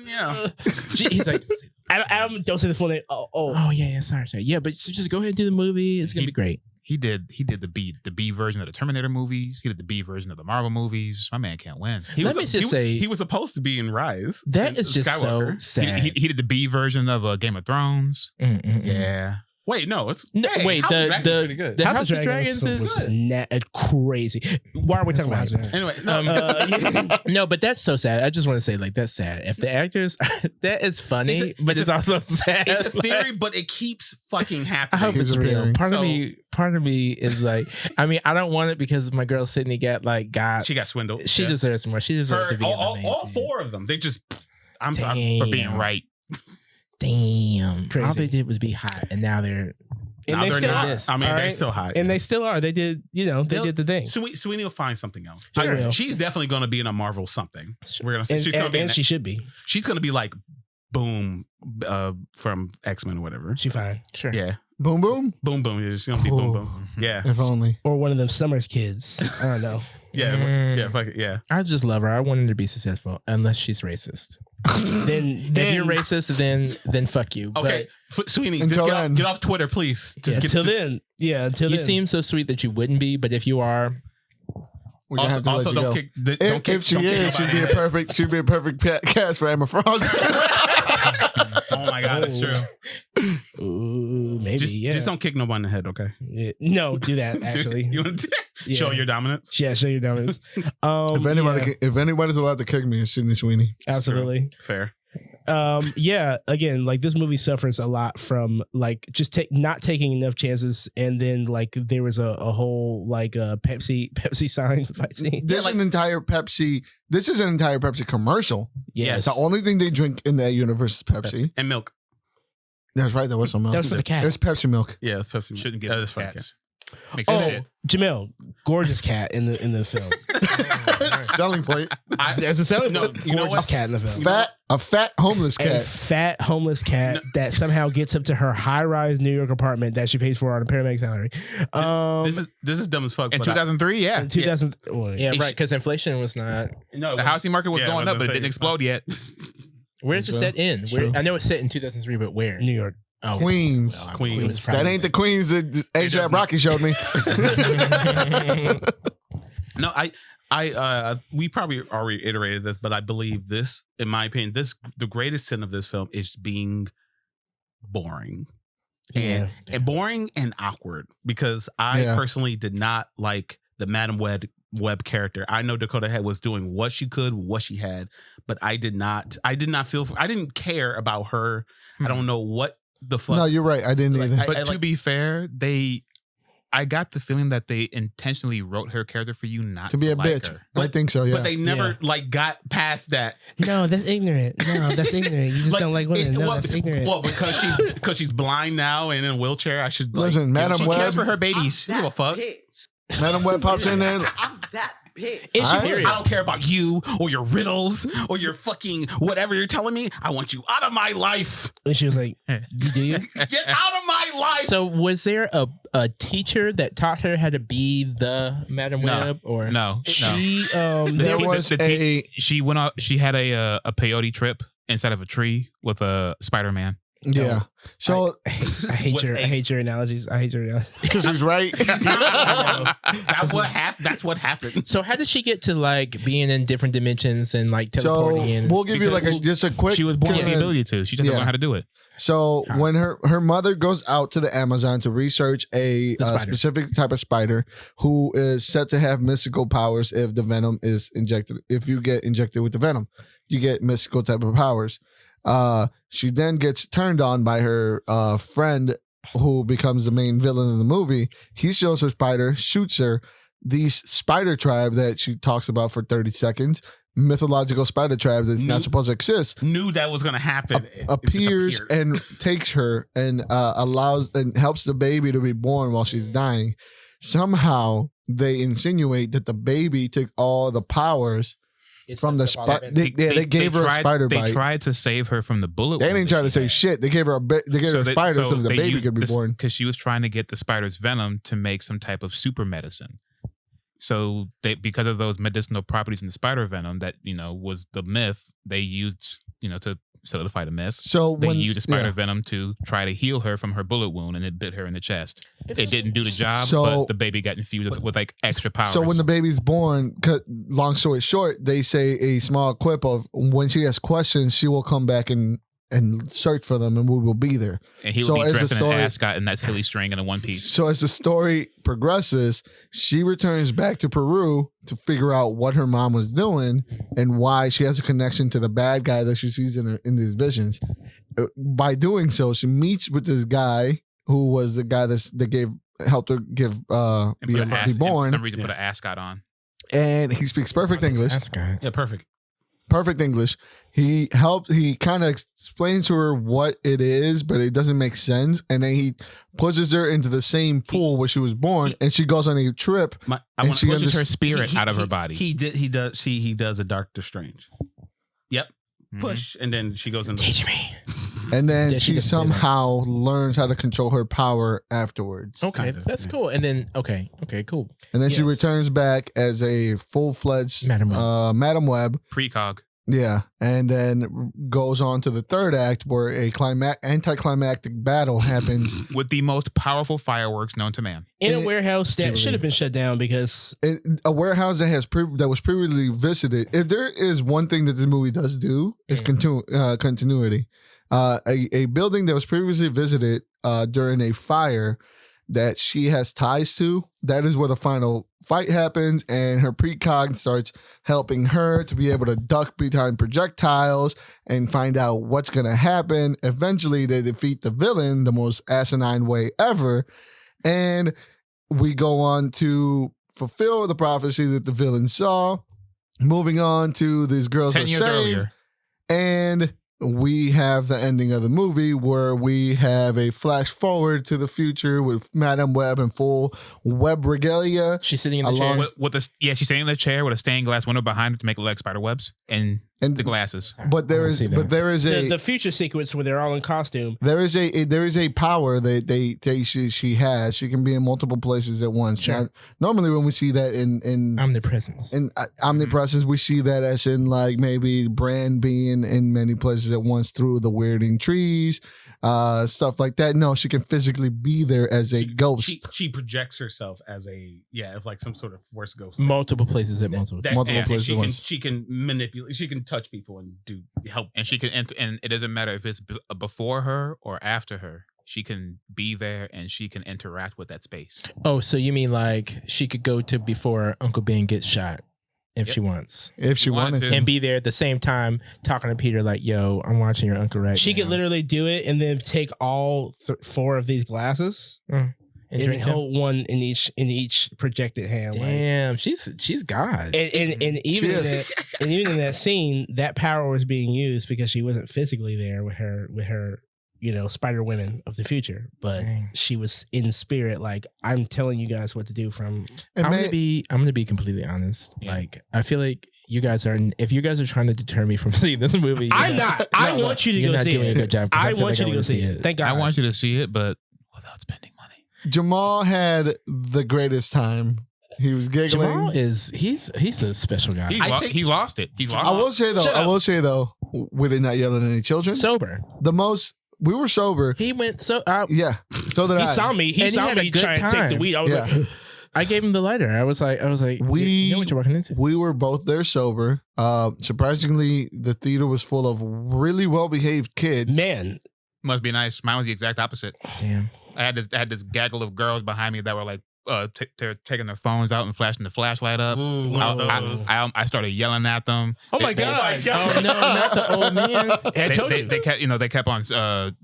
[SPEAKER 3] Yeah.
[SPEAKER 2] He's like,
[SPEAKER 1] Adam, don't say the full name.
[SPEAKER 2] oh yeah, sorry. Yeah, but just go ahead and do the movie. It's gonna be great.
[SPEAKER 5] He did the B version of the Terminator movies. He did the B version of the Marvel movies. My man can't win.
[SPEAKER 2] Let me just say,
[SPEAKER 3] he was supposed to be in Rise.
[SPEAKER 2] that is just
[SPEAKER 3] Skywalker.
[SPEAKER 2] so sad.
[SPEAKER 5] He did the B version of Game of Thrones.
[SPEAKER 3] Yeah. Wait, no, it's
[SPEAKER 2] No,
[SPEAKER 3] hey,
[SPEAKER 2] wait,
[SPEAKER 3] House of Dragon's pretty good.
[SPEAKER 2] the House of Dragons is
[SPEAKER 1] crazy. Why are we talking about it?
[SPEAKER 3] Anyway, no,
[SPEAKER 2] no, but that's so sad. I just want to say, like, that's sad. If the actors, that is funny, but it's also sad.
[SPEAKER 3] it's a theory, but it keeps fucking
[SPEAKER 2] I
[SPEAKER 3] happening.
[SPEAKER 2] hope it's
[SPEAKER 4] Keeps
[SPEAKER 2] real.
[SPEAKER 4] appearing.
[SPEAKER 2] Part of me is like, I mean, I don't want it because my girl Sydney got
[SPEAKER 3] She got swindled.
[SPEAKER 2] she
[SPEAKER 3] Yeah.
[SPEAKER 2] deserves more. She deserves to be in the main
[SPEAKER 3] all
[SPEAKER 2] season.
[SPEAKER 3] 4 of them. They just I'm
[SPEAKER 2] Damn.
[SPEAKER 5] For being right.
[SPEAKER 2] Damn.
[SPEAKER 1] Crazy.
[SPEAKER 2] All they did was be hot, and now they're
[SPEAKER 1] And
[SPEAKER 3] now
[SPEAKER 1] they
[SPEAKER 3] they're
[SPEAKER 1] still
[SPEAKER 3] not.
[SPEAKER 1] are.
[SPEAKER 2] this.
[SPEAKER 3] I mean,
[SPEAKER 1] All
[SPEAKER 3] they're
[SPEAKER 1] right?
[SPEAKER 3] still hot.
[SPEAKER 1] And they still are. They did, they did the thing.
[SPEAKER 3] Sweeney will find something else.
[SPEAKER 1] Sure will.
[SPEAKER 3] She's definitely going to be in a Marvel something. We're gonna say
[SPEAKER 1] And,
[SPEAKER 3] she's going to be.
[SPEAKER 1] and she should be.
[SPEAKER 3] She's going to be like Boom from X-Men or whatever.
[SPEAKER 1] She fine.
[SPEAKER 2] sure.
[SPEAKER 3] Yeah,
[SPEAKER 4] Boom boom.
[SPEAKER 3] Boom Boom. She's going to be Boom Boom. Yeah,
[SPEAKER 4] If only.
[SPEAKER 1] Or one of them Summers kids. I don't know.
[SPEAKER 3] yeah. Fuck it. Yeah.
[SPEAKER 2] I just love her. I want her to be successful, unless she's racist.
[SPEAKER 1] Then
[SPEAKER 2] If you're racist, then fuck you.
[SPEAKER 3] Okay, Sweeney, just
[SPEAKER 4] Until
[SPEAKER 3] get
[SPEAKER 4] then.
[SPEAKER 3] get off Twitter, please. Just
[SPEAKER 1] yeah,
[SPEAKER 3] get
[SPEAKER 1] until then. Yeah, until
[SPEAKER 2] But you
[SPEAKER 1] then.
[SPEAKER 2] seem so sweet that you wouldn't be, but if you are,
[SPEAKER 4] We're gonna have to
[SPEAKER 3] Also,
[SPEAKER 4] let you
[SPEAKER 3] don't
[SPEAKER 4] go.
[SPEAKER 3] kick. Don't kick.
[SPEAKER 4] If she
[SPEAKER 3] don't kick
[SPEAKER 4] is, she'd
[SPEAKER 3] nobody
[SPEAKER 4] be a
[SPEAKER 3] in.
[SPEAKER 4] perfect. She'd be a perfect cast for Emma Frost.
[SPEAKER 3] Oh my God, it's true.
[SPEAKER 1] Ooh, maybe.
[SPEAKER 3] Just don't kick no one in the head, okay?
[SPEAKER 1] Yeah. No, do that actually.
[SPEAKER 3] You want to
[SPEAKER 1] Yeah.
[SPEAKER 3] show your dominance?
[SPEAKER 1] Yeah, show your dominance.
[SPEAKER 4] If anybody's allowed to kick me, it's Sydney Sweeney.
[SPEAKER 1] absolutely.
[SPEAKER 3] Fair.
[SPEAKER 1] Yeah, again, like this movie suffers a lot from like just not taking enough chances, and then like there was a whole like Pepsi sign fight scene.
[SPEAKER 4] There's an entire Pepsi. This is an entire Pepsi commercial.
[SPEAKER 1] Yes,
[SPEAKER 4] The only thing they drink in that universe is Pepsi.
[SPEAKER 3] And milk.
[SPEAKER 4] That's right. There was some milk.
[SPEAKER 1] that was for the cat.
[SPEAKER 4] It's Pepsi milk.
[SPEAKER 3] Yeah, it's Pepsi.
[SPEAKER 5] Shouldn't give
[SPEAKER 3] that
[SPEAKER 5] it
[SPEAKER 3] is fucking
[SPEAKER 5] cats. Makes sense.
[SPEAKER 1] Oh, Jamel, gorgeous cat in the film.
[SPEAKER 4] Selling point.
[SPEAKER 1] There's a selling
[SPEAKER 3] No,
[SPEAKER 1] gorgeous
[SPEAKER 3] you know what?
[SPEAKER 1] cat in the film.
[SPEAKER 4] A fat homeless
[SPEAKER 1] A
[SPEAKER 4] cat.
[SPEAKER 1] fat homeless cat that somehow gets up to her high-rise New York apartment that she pays for on a paramedic salary.
[SPEAKER 3] This is dumb as fuck.
[SPEAKER 5] In
[SPEAKER 3] but
[SPEAKER 5] 2003, yeah.
[SPEAKER 1] In 2000, well,
[SPEAKER 2] yeah,
[SPEAKER 3] It
[SPEAKER 2] right,
[SPEAKER 3] sh-
[SPEAKER 2] because inflation was not.
[SPEAKER 3] no,
[SPEAKER 5] The housing market was
[SPEAKER 3] Yeah,
[SPEAKER 5] going
[SPEAKER 3] it
[SPEAKER 5] up, but it
[SPEAKER 3] wasn't
[SPEAKER 5] didn't
[SPEAKER 3] phase.
[SPEAKER 5] explode yet.
[SPEAKER 2] Where does it
[SPEAKER 4] True.
[SPEAKER 2] set in?
[SPEAKER 4] True.
[SPEAKER 2] I know it's set in 2003, but where?
[SPEAKER 1] New York.
[SPEAKER 2] Oh,
[SPEAKER 4] Queens.
[SPEAKER 2] well,
[SPEAKER 3] Queens.
[SPEAKER 4] That ain't the Queens that ASAP
[SPEAKER 3] doesn't.
[SPEAKER 4] Rocky showed me.
[SPEAKER 3] No, we probably already iterated this, but I believe this, in my opinion, the greatest sin of this film is being boring.
[SPEAKER 1] Yeah.
[SPEAKER 3] And boring and awkward, because I
[SPEAKER 4] Yeah.
[SPEAKER 3] personally did not like the Madam Web character. I know Dakota Head was doing what she could, what she had, but I did not I didn't care about her. I don't know what the fuck.
[SPEAKER 4] No, you're right. I didn't
[SPEAKER 3] Like,
[SPEAKER 4] either.
[SPEAKER 5] But to
[SPEAKER 3] like-
[SPEAKER 5] be fair, I got the feeling that they intentionally wrote her character for you not
[SPEAKER 4] to be a
[SPEAKER 5] like
[SPEAKER 4] bitch.
[SPEAKER 5] her.
[SPEAKER 4] I think so, yeah.
[SPEAKER 3] But they never got past that.
[SPEAKER 1] No, that's ignorant. No, that's ignorant. You just don't like women. No, that's ignorant.
[SPEAKER 3] Well, because she's blind now and in a wheelchair, I should
[SPEAKER 4] Listen, Madam
[SPEAKER 5] She
[SPEAKER 4] Web.
[SPEAKER 5] cares for her babies.
[SPEAKER 3] Who give a fuck?
[SPEAKER 4] Madam Web pops in there.
[SPEAKER 6] I'm that bitch.
[SPEAKER 2] Is she
[SPEAKER 4] I-
[SPEAKER 2] period?
[SPEAKER 3] I don't care about you or your riddles or your fucking whatever you're telling me. I want you out of my life.
[SPEAKER 1] And she was like, "Do you?"
[SPEAKER 3] Get out of my life.
[SPEAKER 2] So was there a teacher that taught her how to be the Madam
[SPEAKER 5] No.
[SPEAKER 2] Web, or
[SPEAKER 5] No, no.
[SPEAKER 1] She
[SPEAKER 4] There was
[SPEAKER 5] She went out. She had a peyote trip inside of a tree with a Spider-Man.
[SPEAKER 4] Yeah. So,
[SPEAKER 1] I hate your analogies. I hate your analogies.
[SPEAKER 4] because he's right.
[SPEAKER 3] That's what happened. That's what happened.
[SPEAKER 2] So how did she get to like being in different dimensions and like
[SPEAKER 4] So,
[SPEAKER 2] teleporting in?
[SPEAKER 4] we'll give you like just a quick.
[SPEAKER 5] She was born with the
[SPEAKER 4] kinda-
[SPEAKER 5] ability to. She just had to
[SPEAKER 4] Yeah.
[SPEAKER 5] learn how to do it.
[SPEAKER 4] So when her mother goes out to the Amazon to research a
[SPEAKER 1] The spider.
[SPEAKER 4] specific type of spider who is said to have mystical powers if the venom is injected. If you get injected with the venom, you get mystical type of powers. She then gets turned on by her friend who becomes the main villain in the movie. He steals her spider, shoots her. The spider tribe that she talks about for 30 seconds mythological spider tribe that's not supposed to exist
[SPEAKER 3] Knew that was going to happen. It
[SPEAKER 4] appears
[SPEAKER 3] just
[SPEAKER 4] and takes her and allows and helps the baby to be born while she's dying. Somehow they insinuate that the baby took all the powers from the spider. They gave her a spider bite.
[SPEAKER 5] They tried to save her from the bullet.
[SPEAKER 4] They
[SPEAKER 5] wound
[SPEAKER 4] didn't
[SPEAKER 5] that
[SPEAKER 4] try to
[SPEAKER 5] she
[SPEAKER 4] say
[SPEAKER 5] had.
[SPEAKER 4] shit. They gave her a spider so that the
[SPEAKER 5] they
[SPEAKER 4] baby
[SPEAKER 5] used
[SPEAKER 4] could be
[SPEAKER 5] this-
[SPEAKER 4] born.
[SPEAKER 5] because she was trying to get the spider's venom to make some type of super medicine. So because of those medicinal properties in the spider venom that was the myth, they used to solidify the myth.
[SPEAKER 4] So
[SPEAKER 5] They
[SPEAKER 4] when
[SPEAKER 5] used the spider venom to try to heal her from her bullet wound, and it bit her in the chest. It didn't do the job,
[SPEAKER 4] So-
[SPEAKER 5] but the baby got infused with like extra powers.
[SPEAKER 4] So when the baby's born, long story short, they say a small quip of when she has questions, she will come back and search for them, and we will be there.
[SPEAKER 5] and he
[SPEAKER 4] so
[SPEAKER 5] would
[SPEAKER 4] as
[SPEAKER 5] be
[SPEAKER 4] the
[SPEAKER 5] dressed in an
[SPEAKER 4] story-
[SPEAKER 5] ascot in that silly string and a one piece.
[SPEAKER 4] So as the story progresses, she returns back to Peru to figure out what her mom was doing and why she has a connection to the bad guy that she sees in these visions. By doing so, she meets with this guy who was the guy that helped her be born,
[SPEAKER 5] For some reason, put an ascot on.
[SPEAKER 4] and he speaks perfect English.
[SPEAKER 3] Yeah, perfect.
[SPEAKER 4] Perfect English. He kind of explains to her what it is, but it doesn't make sense. And then he pushes her into the same pool where she was born, and she goes on a trip. And she
[SPEAKER 5] Pushes her
[SPEAKER 4] unders-
[SPEAKER 5] spirit out of her body.
[SPEAKER 3] He does a Doctor Strange. Yep.
[SPEAKER 5] Mhm.
[SPEAKER 3] Push, and then she goes into
[SPEAKER 2] Teach me.
[SPEAKER 4] And then
[SPEAKER 2] Yeah, she
[SPEAKER 4] she
[SPEAKER 2] doesn't say that.
[SPEAKER 4] somehow learns how to control her power afterwards.
[SPEAKER 2] Okay,
[SPEAKER 3] Kind of,
[SPEAKER 2] that's
[SPEAKER 3] yeah.
[SPEAKER 2] cool. And then okay, cool.
[SPEAKER 4] And then she
[SPEAKER 1] Yes.
[SPEAKER 4] returns back as a full-fledged Madam Web.
[SPEAKER 5] Precog.
[SPEAKER 4] Yeah. And then goes on to the third act where a anticlimactic battle happens.
[SPEAKER 5] With the most powerful fireworks known to man.
[SPEAKER 1] In a
[SPEAKER 4] And-
[SPEAKER 1] warehouse that should have been shut down because
[SPEAKER 4] A warehouse that was previously visited. If there is one thing that this movie does do, is continuity. A building that was previously visited during a fire that she has ties to, that is where the final fight happens, and her precog starts helping her to be able to duck behind projectiles and find out what's going to happen. Eventually, they defeat the villain the most asinine way ever, and we go on to fulfill the prophecy that the villain saw. Moving on to these girls
[SPEAKER 5] 10
[SPEAKER 4] are
[SPEAKER 5] years
[SPEAKER 4] saved,
[SPEAKER 5] earlier.
[SPEAKER 4] and we have the ending of the movie where we have a flash forward to the future with Madam Web in full web regalia.
[SPEAKER 2] She's sitting in the
[SPEAKER 4] Along-
[SPEAKER 2] chair.
[SPEAKER 5] She's sitting in the chair with a stained glass window behind her to make it look like spider webs and
[SPEAKER 4] And
[SPEAKER 5] the glasses.
[SPEAKER 4] but there is
[SPEAKER 1] the future sequence where they're all in costume.
[SPEAKER 4] there is a power that she has. She can be in multiple places at once.
[SPEAKER 2] Sure.
[SPEAKER 4] Now, normally when we see that in
[SPEAKER 2] Omnipresence.
[SPEAKER 4] omnipresence, we see that as in like maybe Bran being in many places at once through the weirding trees, stuff like that. No, she can physically be there as a ghost.
[SPEAKER 3] She projects herself as if like some sort of force ghost.
[SPEAKER 2] Multiple places at multiple.
[SPEAKER 4] Multiple places at once.
[SPEAKER 3] She can manipulate. She can touch people and do help.
[SPEAKER 5] And she can and it doesn't matter if it's before her or after her. She can be there and she can interact with that space.
[SPEAKER 2] Oh, so you mean like she could go to before Uncle Ben gets shot if
[SPEAKER 5] Yep.
[SPEAKER 2] she wants,
[SPEAKER 4] If she wanted to.
[SPEAKER 2] and be there at the same time talking to Peter like, "Yo, I'm watching your uncle right
[SPEAKER 1] She
[SPEAKER 2] now."
[SPEAKER 1] could literally do it and then take all 4 of these glasses
[SPEAKER 2] and
[SPEAKER 1] and
[SPEAKER 2] drink them.
[SPEAKER 1] hold one in each projected hand. like-
[SPEAKER 2] Damn, she's God.
[SPEAKER 1] and even
[SPEAKER 4] She
[SPEAKER 1] in
[SPEAKER 4] is.
[SPEAKER 1] that, and even in that scene, that power was being used because she wasn't physically there with her Spider Women of the future, but
[SPEAKER 2] Dang.
[SPEAKER 1] she was in spirit. Like, I'm telling you guys what to do from.
[SPEAKER 4] And
[SPEAKER 2] I'm
[SPEAKER 4] man-
[SPEAKER 2] gonna be completely honest.
[SPEAKER 5] Yeah.
[SPEAKER 2] Like, I feel like you guys are. If you guys are trying to deter me from seeing this movie, you're
[SPEAKER 1] I'm not. I want you to
[SPEAKER 2] you're
[SPEAKER 1] go
[SPEAKER 2] not
[SPEAKER 1] see
[SPEAKER 2] doing
[SPEAKER 1] it.
[SPEAKER 2] a good job. 'cause
[SPEAKER 1] I
[SPEAKER 2] feel
[SPEAKER 1] want
[SPEAKER 2] like
[SPEAKER 1] you to
[SPEAKER 2] wanna
[SPEAKER 1] go see it. Thank God.
[SPEAKER 5] I want you to see it, but without spending money.
[SPEAKER 4] Jamal had the greatest time. He was giggling.
[SPEAKER 2] Jamal is he's a special guy.
[SPEAKER 5] He lost it. He's lost
[SPEAKER 4] I will say
[SPEAKER 1] Shut
[SPEAKER 4] though, we did not yell at any children.
[SPEAKER 2] Sober.
[SPEAKER 4] We were sober.
[SPEAKER 2] He went so.
[SPEAKER 4] Yeah. So did
[SPEAKER 1] He
[SPEAKER 4] I.
[SPEAKER 1] saw me. He
[SPEAKER 2] And he
[SPEAKER 1] saw
[SPEAKER 2] had a
[SPEAKER 1] me
[SPEAKER 2] good
[SPEAKER 1] trying to take the
[SPEAKER 2] time.
[SPEAKER 1] weed. I was
[SPEAKER 4] Yeah.
[SPEAKER 1] like,
[SPEAKER 2] I gave him the lighter. I was like, you know what you're walking into.
[SPEAKER 4] We were both there sober. Surprisingly, the theater was full of really well-behaved kids.
[SPEAKER 1] man,
[SPEAKER 5] Must be nice. Mine was the exact opposite.
[SPEAKER 2] Damn.
[SPEAKER 5] I had this gaggle of girls behind me that were like they're taking their phones out and flashing the flashlight up. I started yelling at them.
[SPEAKER 1] oh my
[SPEAKER 5] They-
[SPEAKER 1] God.
[SPEAKER 2] Oh no, not the old man.
[SPEAKER 1] I told you.
[SPEAKER 5] They kept on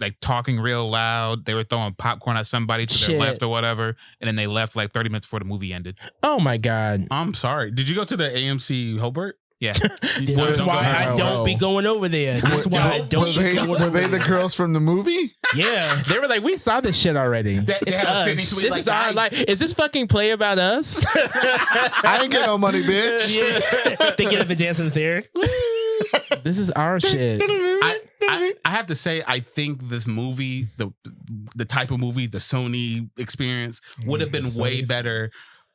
[SPEAKER 5] like talking real loud. They were throwing popcorn at somebody to
[SPEAKER 2] Shit.
[SPEAKER 5] their left or whatever, and then they left like 30 minutes before the movie ended.
[SPEAKER 2] Oh my God.
[SPEAKER 3] I'm sorry. Did you go to the AMC Hobart?
[SPEAKER 5] Yeah.
[SPEAKER 1] That's why I don't be going over there. That's why I don't be going
[SPEAKER 4] Were
[SPEAKER 1] over
[SPEAKER 4] they the
[SPEAKER 1] there.
[SPEAKER 4] girls from the movie?
[SPEAKER 1] Yeah.
[SPEAKER 2] They were like, we saw this shit already.
[SPEAKER 3] They have a Sydney
[SPEAKER 1] us.
[SPEAKER 3] Sweet
[SPEAKER 2] This is our life. Is this fucking play about us?
[SPEAKER 4] I ain't get no money, bitch.
[SPEAKER 1] Yeah. They get up and dance in the theater.
[SPEAKER 2] This is our shit.
[SPEAKER 3] I have to say, I think this movie, the type of movie, the Sony experience, would have been way better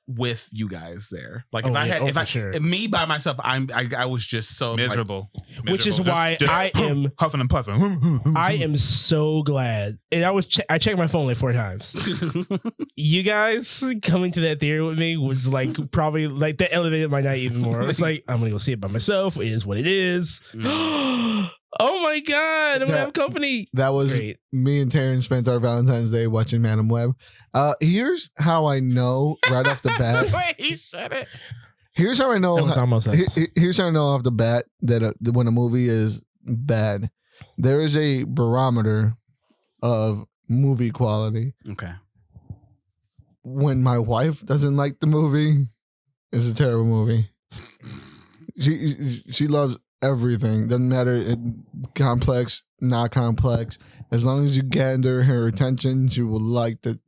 [SPEAKER 3] with you guys there. Like if
[SPEAKER 1] Oh,
[SPEAKER 3] I
[SPEAKER 1] yeah.
[SPEAKER 3] had,
[SPEAKER 1] Oh,
[SPEAKER 3] if
[SPEAKER 1] for
[SPEAKER 3] I,
[SPEAKER 1] sure.
[SPEAKER 3] me by myself, I was just so like,
[SPEAKER 5] Miserable.
[SPEAKER 1] Which is
[SPEAKER 5] Miserable.
[SPEAKER 1] why
[SPEAKER 5] Just
[SPEAKER 1] I am
[SPEAKER 5] huffing and puffing.
[SPEAKER 1] I am so glad. And I checked my phone like 4 times. You guys coming to that theater with me was like probably like that elevated my night even more. I was like, I'm gonna go see it by myself. It is what it is. Oh my god, I'm gonna have company.
[SPEAKER 4] That was
[SPEAKER 1] Great.
[SPEAKER 4] me and Taryn spent our Valentine's Day watching Madam Web. Here's how I know right off the bat.
[SPEAKER 5] Wait, he said it.
[SPEAKER 4] Here's how I know.
[SPEAKER 2] That was almost us.
[SPEAKER 4] Here's how I know off the bat that when a movie is bad, there is a barometer of movie quality.
[SPEAKER 3] Okay.
[SPEAKER 4] When my wife doesn't like the movie, it's a terrible movie. She loves everything. Doesn't matter complex, not complex. As long as you gander her attention, she will like the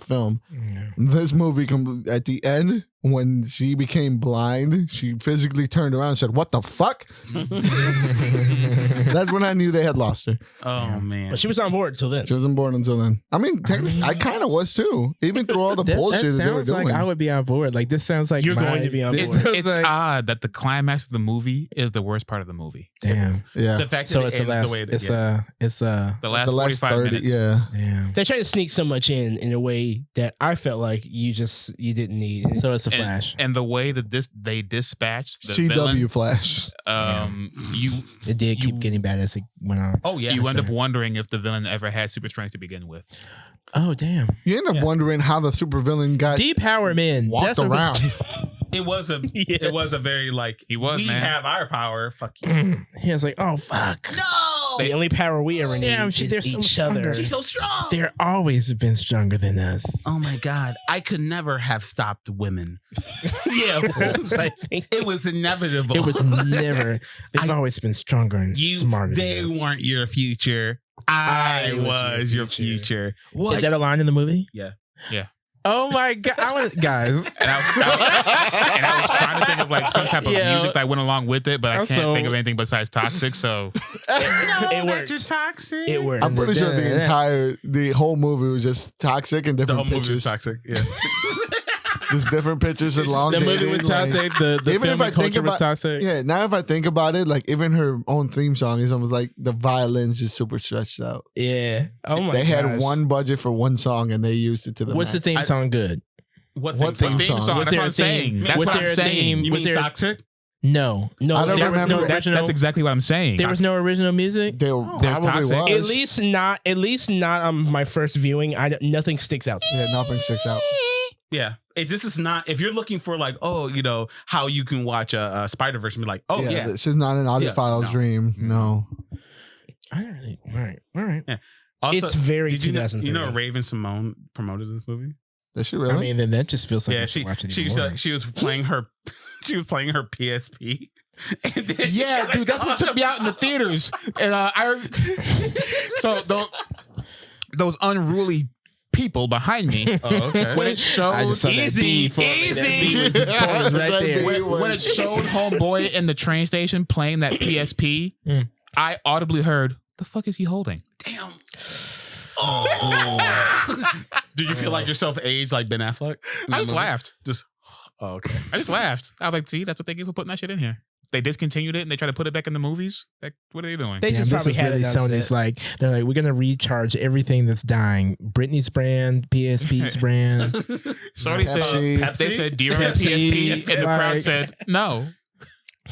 [SPEAKER 4] film.
[SPEAKER 2] Yeah.
[SPEAKER 4] This movie, at the end, when she became blind, she physically turned around and said, "What the fuck?" That's when I knew they had lost her.
[SPEAKER 3] Oh man.
[SPEAKER 1] But she was on board until then.
[SPEAKER 4] She wasn't born until then. I mean, technically, I kind of was too. Even through all the bullshit that they were
[SPEAKER 2] sounds
[SPEAKER 4] doing.
[SPEAKER 2] like I would be on board. Like this sounds like
[SPEAKER 1] You're going to be on
[SPEAKER 2] this
[SPEAKER 1] board.
[SPEAKER 2] sounds
[SPEAKER 5] It's
[SPEAKER 2] like-
[SPEAKER 5] odd that the climax of the movie is the worst part of the movie.
[SPEAKER 2] Damn.
[SPEAKER 4] Yeah,
[SPEAKER 3] The fact that
[SPEAKER 2] So
[SPEAKER 3] it
[SPEAKER 2] it's the
[SPEAKER 3] ends
[SPEAKER 2] last.
[SPEAKER 3] the way it
[SPEAKER 2] It's
[SPEAKER 3] is.
[SPEAKER 5] The last,
[SPEAKER 4] the last
[SPEAKER 5] 45 minutes.
[SPEAKER 4] Yeah.
[SPEAKER 2] Damn.
[SPEAKER 1] They tried to sneak so much in a way that I felt like you didn't need.
[SPEAKER 2] So it's a flash.
[SPEAKER 5] And the way that they dispatched the
[SPEAKER 4] CW
[SPEAKER 5] villain,
[SPEAKER 4] Flash.
[SPEAKER 2] It did keep
[SPEAKER 5] you-
[SPEAKER 2] getting bad as it went on.
[SPEAKER 3] Oh yeah.
[SPEAKER 5] you end up
[SPEAKER 2] sir.
[SPEAKER 5] wondering if the villain ever had super strength to begin with.
[SPEAKER 2] Oh damn.
[SPEAKER 4] You end up wondering how the supervillain got
[SPEAKER 2] Depower men.
[SPEAKER 4] walked
[SPEAKER 2] That's what we-
[SPEAKER 4] around.
[SPEAKER 3] It was a
[SPEAKER 1] Yes.
[SPEAKER 3] it was a very like
[SPEAKER 5] He was,
[SPEAKER 3] we
[SPEAKER 5] man.
[SPEAKER 3] have our power. Fuck you.
[SPEAKER 2] He was like, oh fuck.
[SPEAKER 3] No.
[SPEAKER 1] The only power we ever need
[SPEAKER 2] Damn,
[SPEAKER 1] is
[SPEAKER 2] they're so
[SPEAKER 1] each other.
[SPEAKER 2] stronger.
[SPEAKER 3] She's so strong.
[SPEAKER 2] They're always been stronger than us.
[SPEAKER 3] Oh my god. I could never have stopped women.
[SPEAKER 1] Yeah, Wolves, I think.
[SPEAKER 3] It was inevitable.
[SPEAKER 2] It was never. They've always been stronger and smarter.
[SPEAKER 3] They
[SPEAKER 2] than us.
[SPEAKER 3] weren't your future. I was your future. What?
[SPEAKER 2] Is that a line in the movie?
[SPEAKER 3] Yeah.
[SPEAKER 2] Oh my god! Guys.
[SPEAKER 5] And I was trying to think of like some type of
[SPEAKER 2] Yeah.
[SPEAKER 5] music that went along with it, but I
[SPEAKER 2] I'm
[SPEAKER 5] can't
[SPEAKER 2] so-
[SPEAKER 5] think of anything besides Toxic. So
[SPEAKER 1] It worked.
[SPEAKER 3] toxic.
[SPEAKER 1] It worked.
[SPEAKER 4] I'm pretty sure the whole movie was just toxic and
[SPEAKER 3] The
[SPEAKER 4] different
[SPEAKER 3] whole movie was
[SPEAKER 4] pictures.
[SPEAKER 3] toxic. Yeah.
[SPEAKER 4] Just different pictures and long
[SPEAKER 2] The movie was toxic. The
[SPEAKER 4] Even if
[SPEAKER 2] film
[SPEAKER 4] I
[SPEAKER 2] and
[SPEAKER 4] think
[SPEAKER 2] culture was
[SPEAKER 4] about-
[SPEAKER 2] toxic.
[SPEAKER 4] Yeah, now if I think about it, like even her own theme song is almost like the violin's just super stretched out.
[SPEAKER 1] Yeah. Oh my
[SPEAKER 4] They had
[SPEAKER 1] gosh.
[SPEAKER 4] one budget for one song and they used it to the
[SPEAKER 2] What's the
[SPEAKER 4] max.
[SPEAKER 2] theme song good?
[SPEAKER 3] What
[SPEAKER 4] What
[SPEAKER 3] theme
[SPEAKER 4] theme
[SPEAKER 3] song?
[SPEAKER 4] song?
[SPEAKER 2] Was
[SPEAKER 5] that's
[SPEAKER 2] there
[SPEAKER 5] what
[SPEAKER 2] a
[SPEAKER 5] I'm saying.
[SPEAKER 2] theme?
[SPEAKER 5] That's
[SPEAKER 2] Was
[SPEAKER 5] what
[SPEAKER 2] there
[SPEAKER 5] I'm
[SPEAKER 2] a
[SPEAKER 5] saying.
[SPEAKER 2] theme?
[SPEAKER 3] You
[SPEAKER 2] Was
[SPEAKER 3] mean
[SPEAKER 2] there?
[SPEAKER 3] toxic?
[SPEAKER 2] No.
[SPEAKER 1] No,
[SPEAKER 4] I don't
[SPEAKER 1] there was
[SPEAKER 4] remember.
[SPEAKER 1] no
[SPEAKER 5] That's exactly what I'm saying.
[SPEAKER 2] There was no original music.
[SPEAKER 4] There
[SPEAKER 5] There's
[SPEAKER 4] probably
[SPEAKER 5] Toxic.
[SPEAKER 4] was.
[SPEAKER 1] At least not on my first viewing. Nothing sticks out.
[SPEAKER 4] Yeah, nothing sticks out.
[SPEAKER 3] Yeah. This is not, if you're looking for like, oh, you know, how you can watch a Spider-Verse and be like, oh, yeah.
[SPEAKER 4] This is not an audiophile
[SPEAKER 3] no.
[SPEAKER 4] dream. No.
[SPEAKER 2] I don't really. All right.
[SPEAKER 3] Also,
[SPEAKER 1] It's very
[SPEAKER 3] did you know,
[SPEAKER 1] 2003.
[SPEAKER 3] you know Raven Simone promoted this movie?
[SPEAKER 4] Does she really?
[SPEAKER 2] I mean, then that just feels like
[SPEAKER 3] Yeah,
[SPEAKER 2] I should watch it
[SPEAKER 3] she
[SPEAKER 2] even more.
[SPEAKER 3] was playing her PSP. And then she
[SPEAKER 5] Yeah,
[SPEAKER 3] got
[SPEAKER 5] dude, that's what took me out in the theaters. And so those unruly people behind me.
[SPEAKER 3] Oh, okay.
[SPEAKER 5] When it showed
[SPEAKER 2] I just saw that
[SPEAKER 5] easy,
[SPEAKER 2] B for me. That B was right there.
[SPEAKER 5] when it showed homeboy in the train station playing that PSP,
[SPEAKER 2] Mm.
[SPEAKER 5] I audibly heard, "The fuck is he holding?"
[SPEAKER 3] Damn. Oh. Did you feel like yourself aged like Ben Affleck?
[SPEAKER 5] I just laughed.
[SPEAKER 3] Just, oh, okay.
[SPEAKER 5] I just laughed. I was like, "See, that's what they get for putting that shit in here." They discontinued it and they try to put it back in the movies. Like, what are they doing?
[SPEAKER 1] They
[SPEAKER 2] Damn,
[SPEAKER 1] just
[SPEAKER 2] this
[SPEAKER 1] probably
[SPEAKER 2] is
[SPEAKER 1] had
[SPEAKER 2] really
[SPEAKER 1] it on
[SPEAKER 2] Sony's
[SPEAKER 1] set.
[SPEAKER 2] like they're like we're gonna recharge everything that's dying. Britney's brand, PSP's brand.
[SPEAKER 5] Sony
[SPEAKER 4] Pepsi.
[SPEAKER 5] said, they said, "Do you remember
[SPEAKER 2] Pepsi,
[SPEAKER 5] PSP?" And the crowd
[SPEAKER 2] like-
[SPEAKER 5] said, "No."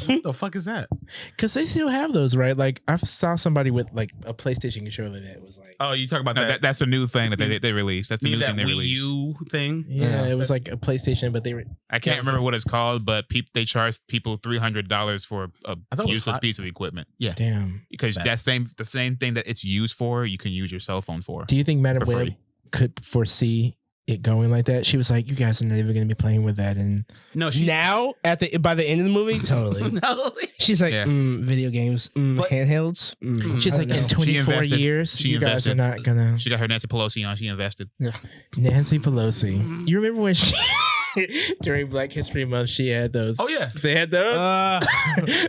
[SPEAKER 3] What the fuck is that?
[SPEAKER 2] Because they still have those, right? Like I saw somebody with like a PlayStation controller that was like,
[SPEAKER 3] Oh, you talk about
[SPEAKER 5] No,
[SPEAKER 3] that.
[SPEAKER 5] that's a new thing that they released. That's the
[SPEAKER 3] You
[SPEAKER 5] new
[SPEAKER 3] mean
[SPEAKER 5] thing
[SPEAKER 3] that
[SPEAKER 5] they
[SPEAKER 3] Wii
[SPEAKER 5] released.
[SPEAKER 3] U thing?
[SPEAKER 2] yeah,
[SPEAKER 4] Yeah.
[SPEAKER 2] it was like a PlayStation, but they were
[SPEAKER 5] I can't remember what it's called, but they charged people $300 for a
[SPEAKER 3] I thought it was
[SPEAKER 5] useless
[SPEAKER 3] hot.
[SPEAKER 5] piece of equipment.
[SPEAKER 3] Yeah.
[SPEAKER 2] damn.
[SPEAKER 5] Because
[SPEAKER 3] Bad.
[SPEAKER 5] the same thing that it's used for, you can use your cell phone for.
[SPEAKER 2] Do you think Madam
[SPEAKER 5] For
[SPEAKER 2] Web
[SPEAKER 5] free.
[SPEAKER 2] could foresee it going like that, she was like, "You guys are never going to be playing with that." And
[SPEAKER 3] No, she
[SPEAKER 1] Now by the end of the movie, totally.
[SPEAKER 3] no.
[SPEAKER 1] She's like,
[SPEAKER 5] Yeah.
[SPEAKER 1] Video games,
[SPEAKER 3] But-
[SPEAKER 1] handhelds.
[SPEAKER 2] she's
[SPEAKER 1] I
[SPEAKER 2] like,
[SPEAKER 1] don't
[SPEAKER 2] "In
[SPEAKER 1] know.
[SPEAKER 2] 24
[SPEAKER 5] invested.
[SPEAKER 2] years,
[SPEAKER 5] She
[SPEAKER 2] you guys are
[SPEAKER 5] invested.
[SPEAKER 2] not gonna."
[SPEAKER 5] She got her Nancy Pelosi on. She invested.
[SPEAKER 2] Nancy Pelosi. You remember when she during Black History Month she had those?
[SPEAKER 3] Oh yeah.
[SPEAKER 2] They had those.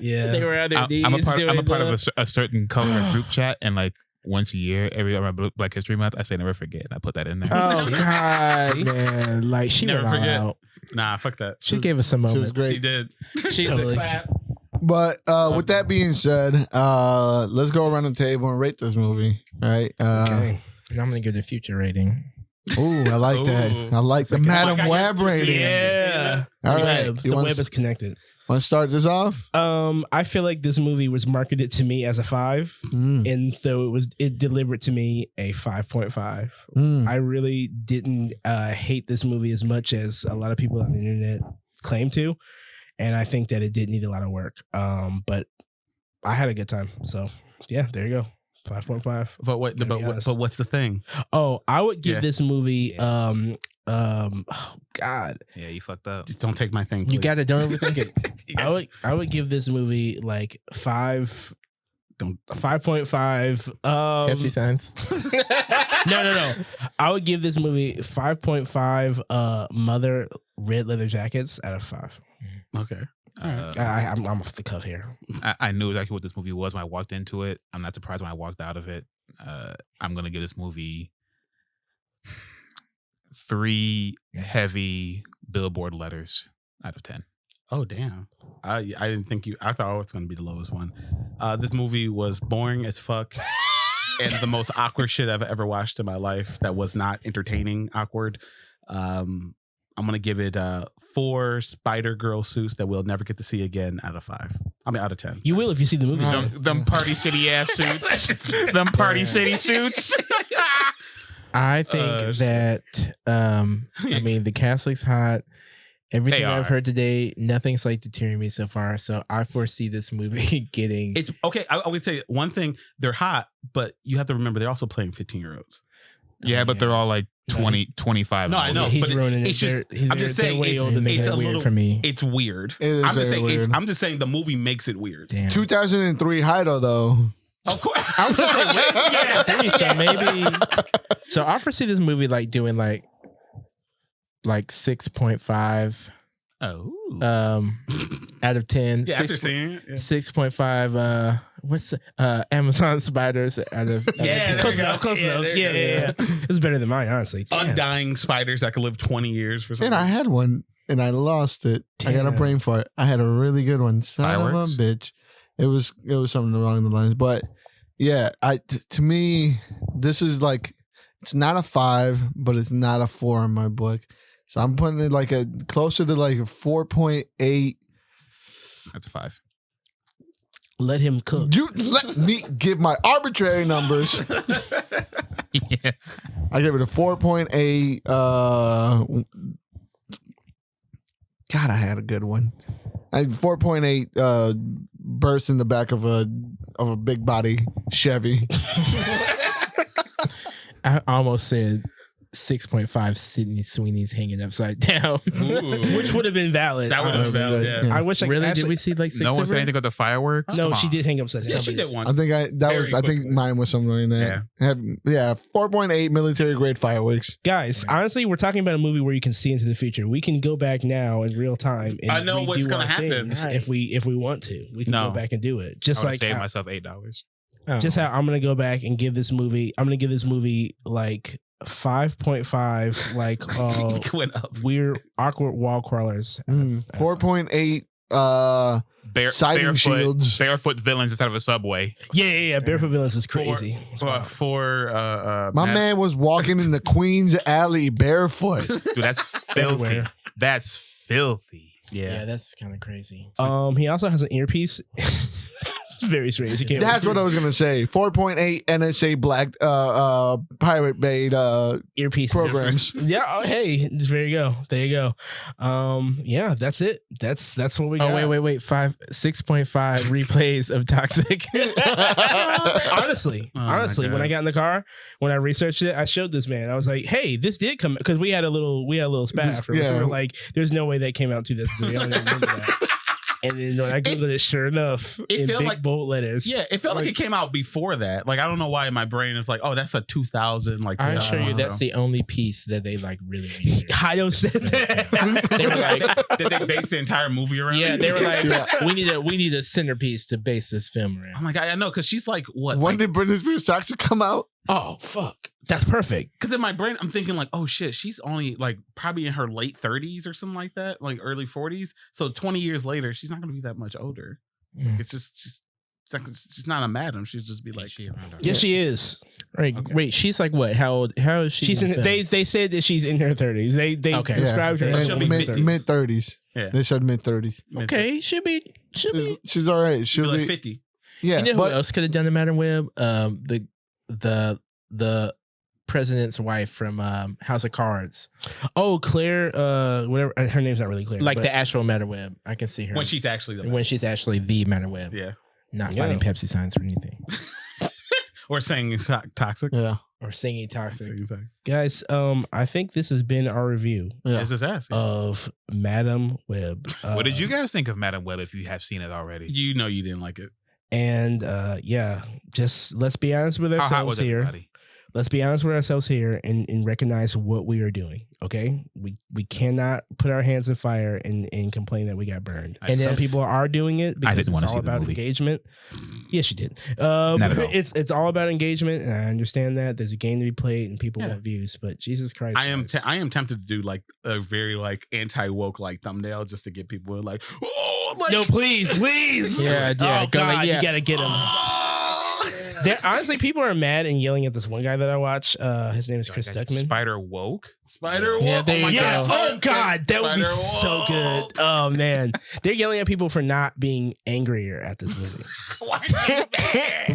[SPEAKER 1] Yeah.
[SPEAKER 2] They were on their knees.
[SPEAKER 5] I'm a part
[SPEAKER 2] doing
[SPEAKER 5] of a certain color group chat, and like once a year, every around Black History Month, I say never forget, and I put that in there.
[SPEAKER 2] Oh God,
[SPEAKER 3] See?
[SPEAKER 2] man! Like she
[SPEAKER 3] Never
[SPEAKER 2] went all
[SPEAKER 3] forget.
[SPEAKER 2] out.
[SPEAKER 3] Nah, fuck that.
[SPEAKER 2] She gave us some
[SPEAKER 4] She was
[SPEAKER 2] moments.
[SPEAKER 4] great.
[SPEAKER 3] She did.
[SPEAKER 2] She
[SPEAKER 1] Totally.
[SPEAKER 2] clap.
[SPEAKER 4] But with that being said, let's go around the table and rate this movie. All right.
[SPEAKER 1] Okay.
[SPEAKER 2] And I'm gonna give it a future rating.
[SPEAKER 4] Ooh, I like that.
[SPEAKER 3] Ooh.
[SPEAKER 4] I like the
[SPEAKER 3] like,
[SPEAKER 4] Madam
[SPEAKER 3] oh my God,
[SPEAKER 4] Web rating.
[SPEAKER 1] Yeah.
[SPEAKER 4] All
[SPEAKER 1] The
[SPEAKER 4] right.
[SPEAKER 1] web.
[SPEAKER 4] You
[SPEAKER 1] The
[SPEAKER 4] want
[SPEAKER 1] web
[SPEAKER 4] to
[SPEAKER 1] is connected.
[SPEAKER 4] start this off?
[SPEAKER 1] I feel like this movie was marketed to me as a 5, and so it delivered to me a 5.5. I really didn't hate this movie as much as a lot of people on the internet claim to, and I think that it did need a lot of work. But I had a good time. So yeah, there you go. 5.5.
[SPEAKER 3] But what?
[SPEAKER 1] Gotta be honest.
[SPEAKER 3] But what's the thing?
[SPEAKER 1] Oh, I would give
[SPEAKER 3] Yeah.
[SPEAKER 1] this movie oh God.
[SPEAKER 5] Yeah, you fucked up.
[SPEAKER 3] Just don't take my thing.
[SPEAKER 2] You
[SPEAKER 3] please.
[SPEAKER 2] got to don't overthink it.
[SPEAKER 1] I would give this movie like 5.5.
[SPEAKER 2] Pepsi signs.
[SPEAKER 1] No. I would give this movie 5.5 mother red leather jackets out of 5.
[SPEAKER 3] Okay.
[SPEAKER 1] I'm off the cuff here.
[SPEAKER 5] I knew exactly what this movie was when I walked into it. I'm not surprised when I walked out of it. I'm gonna give this movie 3 heavy billboard letters out of 10.
[SPEAKER 3] Oh damn! I didn't think you. I thought it was going to be the lowest one. This movie was boring as fuck, and the most awkward shit I've ever watched in my life. That was not entertaining. Awkward. I'm gonna give it 4 Spider Girl suits that we'll never get to see again out of 5. I mean, out of 10.
[SPEAKER 1] You will if you see the movie.
[SPEAKER 4] All right.
[SPEAKER 5] Them Party City ass suits. Them Party City suits.
[SPEAKER 2] I think that I mean the cast looks hot. Everything
[SPEAKER 5] They
[SPEAKER 2] I've
[SPEAKER 5] are.
[SPEAKER 2] heard today, nothing's like deterring me so far. So I foresee this movie getting.
[SPEAKER 3] It's okay. I would say one thing: they're hot, but you have to remember they're also playing 15-year-olds.
[SPEAKER 5] Yeah, but they're all like 20, 25.
[SPEAKER 3] No, I know.
[SPEAKER 1] He's
[SPEAKER 3] but
[SPEAKER 1] ruining
[SPEAKER 3] it's
[SPEAKER 1] it.
[SPEAKER 3] just-
[SPEAKER 1] They're-
[SPEAKER 3] I'm just
[SPEAKER 1] they're
[SPEAKER 3] saying
[SPEAKER 1] way
[SPEAKER 3] it's-
[SPEAKER 1] older than
[SPEAKER 3] it's
[SPEAKER 1] that.
[SPEAKER 3] a
[SPEAKER 2] weird
[SPEAKER 3] little-
[SPEAKER 2] for me.
[SPEAKER 3] It's weird.
[SPEAKER 4] It is
[SPEAKER 3] I'm just
[SPEAKER 4] very
[SPEAKER 3] saying.
[SPEAKER 4] weird.
[SPEAKER 3] I'm just saying the movie makes it weird.
[SPEAKER 2] Damn.
[SPEAKER 4] 2003 Heido, though.
[SPEAKER 3] Of course.
[SPEAKER 2] I was gonna say, yeah, so maybe. So I foresee this movie like doing like 6.5
[SPEAKER 3] Oh.
[SPEAKER 2] out of 10.
[SPEAKER 3] Yeah, after seeing it. Yeah.
[SPEAKER 2] 6.5 what's Amazon spiders out of
[SPEAKER 3] Yeah,
[SPEAKER 1] Close
[SPEAKER 3] there you
[SPEAKER 1] enough.
[SPEAKER 3] go.
[SPEAKER 1] Close
[SPEAKER 3] Yeah,
[SPEAKER 1] enough.
[SPEAKER 3] there you
[SPEAKER 1] Yeah. It's better than mine, honestly. Damn.
[SPEAKER 3] Undying spiders that could live 20 years for
[SPEAKER 4] And I
[SPEAKER 3] something.
[SPEAKER 4] had one and I lost it. I got a
[SPEAKER 1] Damn.
[SPEAKER 4] brain fart. I had a really good one. Son
[SPEAKER 5] Fireworks?
[SPEAKER 4] of a bitch. It was something along the lines. But yeah, to me, this is like it's not a 5, but it's not a 4 in my book. So I'm putting it like closer to like a 4.8.
[SPEAKER 5] That's a 5.
[SPEAKER 1] Let him cook.
[SPEAKER 4] You let me give my arbitrary numbers.
[SPEAKER 5] Yeah.
[SPEAKER 4] I give it a 4.8. God, I had a good one. 4.8 burst in the back of a big body Chevy.
[SPEAKER 2] I almost said 6.5 Sydney Sweeney's hanging upside down.
[SPEAKER 1] Which would have been valid.
[SPEAKER 3] That would have been
[SPEAKER 1] honestly.
[SPEAKER 3] valid, yeah.
[SPEAKER 1] I wish I could
[SPEAKER 2] Really?
[SPEAKER 1] actually,
[SPEAKER 2] Did we see like 6
[SPEAKER 5] No one
[SPEAKER 2] of
[SPEAKER 5] said
[SPEAKER 2] her?
[SPEAKER 5] anything about the fireworks.
[SPEAKER 1] No,
[SPEAKER 5] Come
[SPEAKER 1] she
[SPEAKER 5] on.
[SPEAKER 1] did hang upside down.
[SPEAKER 3] Yeah, she did once.
[SPEAKER 4] I think I
[SPEAKER 3] Very
[SPEAKER 4] think
[SPEAKER 3] quickly.
[SPEAKER 4] mine was something like that. Had 4.8 military grade fireworks.
[SPEAKER 1] Guys, honestly, we're talking about a movie where you can see into the future. We can go back now in real time and
[SPEAKER 3] I know what's
[SPEAKER 1] redo
[SPEAKER 3] gonna
[SPEAKER 1] our
[SPEAKER 3] happen.
[SPEAKER 1] things
[SPEAKER 2] Right.
[SPEAKER 1] if we want to. We can
[SPEAKER 3] No.
[SPEAKER 1] go back and do it.
[SPEAKER 5] I
[SPEAKER 1] Just
[SPEAKER 5] would
[SPEAKER 1] like
[SPEAKER 5] save
[SPEAKER 1] how,
[SPEAKER 5] myself $8.
[SPEAKER 2] Oh.
[SPEAKER 1] just how I'm gonna go back and give this movie. I'm gonna give this movie like 5.5 like
[SPEAKER 3] Went up.
[SPEAKER 1] weird awkward wall crawlers.
[SPEAKER 4] 4.8 siding
[SPEAKER 5] barefoot,
[SPEAKER 4] shields.
[SPEAKER 5] barefoot villains inside of a subway.
[SPEAKER 1] Yeah. Barefoot Villains is crazy. It's wild.
[SPEAKER 4] My man was walking in the Queen's Alley barefoot.
[SPEAKER 5] Dude, that's filthy.
[SPEAKER 1] Everywhere.
[SPEAKER 5] That's filthy.
[SPEAKER 2] Yeah, that's kind of crazy.
[SPEAKER 1] He also has an earpiece. It's very strange. You can't
[SPEAKER 4] That's what I was gonna say. 4.8 NSA black Pirate Bay
[SPEAKER 1] earpiece
[SPEAKER 4] programs.
[SPEAKER 1] Yeah. Oh, hey, there you go. There you go. Yeah, that's it. That's what we got.
[SPEAKER 2] Oh wait. 6.5 replays of Toxic.
[SPEAKER 1] honestly,
[SPEAKER 3] my
[SPEAKER 1] when I got in the car, when I researched it, I showed this man. I was like, "Hey, this did come," because we had a little spat after.
[SPEAKER 4] Yeah.
[SPEAKER 1] So we were like, "There's no way that came out in 2003." I don't even remember that. And then when I googled it, sure enough,
[SPEAKER 3] it
[SPEAKER 1] in
[SPEAKER 3] felt
[SPEAKER 1] big
[SPEAKER 3] like-
[SPEAKER 1] bold letters.
[SPEAKER 3] Yeah, it felt like it came out before that. Like I don't know why in my brain it's like, oh, that's a 2000. Like
[SPEAKER 2] I
[SPEAKER 3] yeah,
[SPEAKER 2] assure
[SPEAKER 3] I
[SPEAKER 2] you,
[SPEAKER 3] don't
[SPEAKER 2] that's
[SPEAKER 3] know.
[SPEAKER 2] the only piece that they like really researched.
[SPEAKER 1] Hayo said that.
[SPEAKER 2] They were like,
[SPEAKER 3] Did they base the entire movie around?
[SPEAKER 2] yeah,
[SPEAKER 3] it?
[SPEAKER 2] they were like, we need a centerpiece to base this film
[SPEAKER 3] Oh
[SPEAKER 2] around.
[SPEAKER 3] my god, I know because she's like what?
[SPEAKER 4] When did Britney Spears Toxic come out?
[SPEAKER 1] Oh fuck, that's perfect.
[SPEAKER 3] Because in my brain I'm thinking like, oh shit, she's only like probably in her late 30s or something like that, like early 40s. So 20 years later, she's not gonna be that much older.
[SPEAKER 2] Mm.
[SPEAKER 3] It's just she's not a madam. She'll just be like,
[SPEAKER 1] Yes, she is.
[SPEAKER 2] Right,
[SPEAKER 3] Okay.
[SPEAKER 2] wait, she's like what? How is she?
[SPEAKER 1] She's
[SPEAKER 2] in
[SPEAKER 1] in.
[SPEAKER 2] the film?
[SPEAKER 1] They said that she's in her 30s. They
[SPEAKER 2] Okay.
[SPEAKER 1] described her
[SPEAKER 3] Yeah,
[SPEAKER 1] as
[SPEAKER 3] she'll
[SPEAKER 1] in
[SPEAKER 3] be
[SPEAKER 1] her
[SPEAKER 3] 50s.
[SPEAKER 1] 30s.
[SPEAKER 4] Mid 30s.
[SPEAKER 3] yeah,
[SPEAKER 4] They said mid 30s.
[SPEAKER 2] Okay, she'll be.
[SPEAKER 4] She's all right.
[SPEAKER 3] she'll
[SPEAKER 4] She'll
[SPEAKER 3] be
[SPEAKER 4] be.
[SPEAKER 3] like 50.
[SPEAKER 4] Yeah,
[SPEAKER 2] You know who
[SPEAKER 4] but
[SPEAKER 2] else could have done the Madam Web? The president's wife from House of Cards,
[SPEAKER 1] Oh, Claire. Whatever. Her name's not really Claire.
[SPEAKER 2] like
[SPEAKER 1] but
[SPEAKER 2] the actual Madam Web. I can see her
[SPEAKER 3] When she's actually the
[SPEAKER 2] when she's actually the Madam Web,
[SPEAKER 3] yeah,
[SPEAKER 2] not
[SPEAKER 1] Yeah.
[SPEAKER 2] fighting Pepsi signs or anything,
[SPEAKER 3] or saying it's toxic.
[SPEAKER 4] yeah,
[SPEAKER 2] or singing toxic.
[SPEAKER 3] Saying toxic.
[SPEAKER 1] guys. I think this has been our review
[SPEAKER 4] yeah.
[SPEAKER 3] It's just ass.
[SPEAKER 1] of Madam Web.
[SPEAKER 5] What did you guys think of Madam Web if you have seen it already?
[SPEAKER 3] You know you didn't like it.
[SPEAKER 1] And yeah, just let's be honest with
[SPEAKER 5] How hot
[SPEAKER 1] ourselves
[SPEAKER 5] was
[SPEAKER 1] here.
[SPEAKER 5] everybody?
[SPEAKER 1] Let's be honest with ourselves here and recognize what we are doing. Okay, we cannot put our hands in fire and complain that we got burned.
[SPEAKER 5] I
[SPEAKER 1] And some
[SPEAKER 2] def-
[SPEAKER 1] people are doing it because
[SPEAKER 5] didn't wanna
[SPEAKER 1] it's
[SPEAKER 5] see
[SPEAKER 1] all
[SPEAKER 5] the
[SPEAKER 1] about
[SPEAKER 5] movie.
[SPEAKER 1] engagement. Yes, you did.
[SPEAKER 5] Not at all.
[SPEAKER 1] It's all about engagement, and I understand that there's a game to be played and people
[SPEAKER 3] Yeah.
[SPEAKER 1] want views. But Jesus Christ,
[SPEAKER 3] I am
[SPEAKER 1] guys.
[SPEAKER 3] I am tempted to do like a very like anti woke like thumbnail just to get people like, oh, like,
[SPEAKER 1] No, please.
[SPEAKER 2] Yeah,
[SPEAKER 1] Oh
[SPEAKER 2] go,
[SPEAKER 1] God,
[SPEAKER 2] yeah.
[SPEAKER 1] you gotta get him. There, honestly, people are mad and yelling at this one guy that I watch. His name is Chris Duckman.
[SPEAKER 5] Spider woke.
[SPEAKER 3] Spider
[SPEAKER 2] Yeah,
[SPEAKER 3] Woke.
[SPEAKER 2] there
[SPEAKER 3] Oh my
[SPEAKER 2] you
[SPEAKER 1] Yeah.
[SPEAKER 2] go.
[SPEAKER 1] Oh God, that would be
[SPEAKER 3] Spider
[SPEAKER 1] so good.
[SPEAKER 3] Woke.
[SPEAKER 1] Oh man, they're yelling at people for not being angrier at this movie.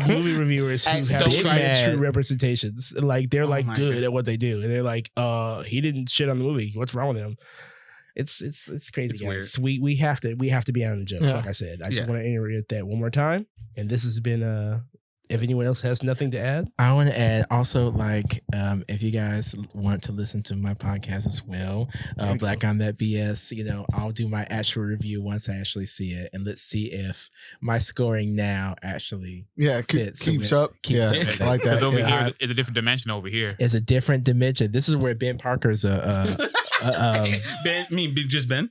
[SPEAKER 1] Movie reviewers who
[SPEAKER 3] That's
[SPEAKER 1] have
[SPEAKER 3] so
[SPEAKER 1] tried
[SPEAKER 2] mad.
[SPEAKER 1] true representations, like they're
[SPEAKER 3] Oh
[SPEAKER 1] like
[SPEAKER 3] my
[SPEAKER 1] good
[SPEAKER 3] God.
[SPEAKER 1] at what they do, and they're like, he didn't shit on the movie. What's wrong with him? It's crazy,
[SPEAKER 3] It's
[SPEAKER 1] guys. We have to be out on the joke.
[SPEAKER 4] Yeah.
[SPEAKER 1] Like I said, I just
[SPEAKER 3] Yeah.
[SPEAKER 1] want to reiterate that one more time. And this has been if anyone else has nothing to add,
[SPEAKER 2] I want to add also, like, if you guys want to listen to my podcast as well, Black on That BS, I'll do my actual review once I actually see it, and let's see if my scoring now actually
[SPEAKER 4] Yeah,
[SPEAKER 2] Fits
[SPEAKER 4] keeps
[SPEAKER 2] with-
[SPEAKER 4] up.
[SPEAKER 2] keeps
[SPEAKER 4] Yeah,
[SPEAKER 2] up.
[SPEAKER 4] I like that.
[SPEAKER 5] Because over
[SPEAKER 4] Yeah.
[SPEAKER 5] here, it's a different dimension over here.
[SPEAKER 2] is a different dimension. This is where Ben Parker's
[SPEAKER 3] Ben, just Ben.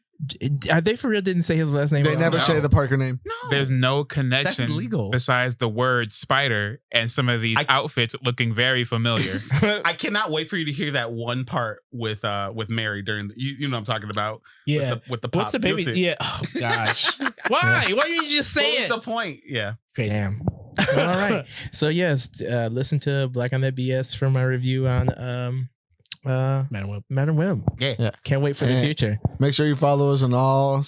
[SPEAKER 2] Are they for real? Didn't say his last name.
[SPEAKER 4] They
[SPEAKER 2] at
[SPEAKER 4] never
[SPEAKER 2] all?
[SPEAKER 4] say the Parker name.
[SPEAKER 3] No,
[SPEAKER 5] There's no connection
[SPEAKER 3] illegal.
[SPEAKER 5] besides the word spider and some of these outfits looking very familiar.
[SPEAKER 3] I cannot wait for you to hear that one part with Mary during the, you know what I'm talking about.
[SPEAKER 1] yeah.
[SPEAKER 3] with the pop.
[SPEAKER 1] What's the baby?
[SPEAKER 3] You'll see.
[SPEAKER 1] Yeah. Oh gosh. Why? Why didn't you just say
[SPEAKER 3] What
[SPEAKER 1] it?
[SPEAKER 3] was the point? Yeah.
[SPEAKER 1] Crazy.
[SPEAKER 2] Damn. All right. So yes, listen to Black on That BS for my review on
[SPEAKER 1] Madam Web.
[SPEAKER 2] Madam Web.
[SPEAKER 3] Yeah.
[SPEAKER 2] Can't wait for the
[SPEAKER 4] And-
[SPEAKER 2] future.
[SPEAKER 4] Make sure you follow us on all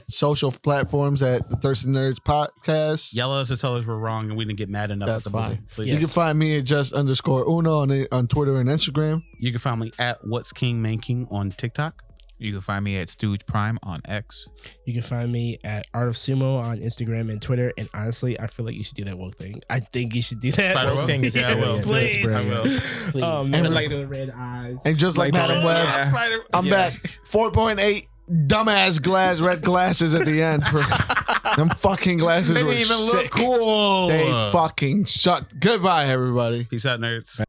[SPEAKER 4] social platforms at the Thirsty Nerds Podcast.
[SPEAKER 3] Yell at us to tell us we're wrong and we didn't get mad enough.
[SPEAKER 4] That's
[SPEAKER 3] at the movie.
[SPEAKER 4] fine.
[SPEAKER 3] Please.
[SPEAKER 4] You can find me at just_Uno on Twitter and Instagram.
[SPEAKER 3] You can find me at What's King Man King on TikTok.
[SPEAKER 5] You can find me at Stooge Prime on X.
[SPEAKER 1] You can find me at Art of Sumo on Instagram and Twitter. And honestly, I feel like you should do that woke thing. I think you should do that.
[SPEAKER 3] Spider
[SPEAKER 1] woke
[SPEAKER 3] woke?
[SPEAKER 1] thing.
[SPEAKER 3] Yeah, I will.
[SPEAKER 1] Yes, please.
[SPEAKER 2] That's brilliant. Please.
[SPEAKER 1] Oh
[SPEAKER 2] And
[SPEAKER 1] man,
[SPEAKER 2] like the red eyes.
[SPEAKER 4] And just like Madam
[SPEAKER 2] oh,
[SPEAKER 4] Web,
[SPEAKER 2] yeah.
[SPEAKER 4] I'm back. 4.8 dumbass red glasses at the end. Them fucking glasses
[SPEAKER 3] They
[SPEAKER 4] were
[SPEAKER 3] didn't even
[SPEAKER 4] sick.
[SPEAKER 3] look cool.
[SPEAKER 4] They fucking sucked. Goodbye, everybody.
[SPEAKER 3] Peace out, nerds.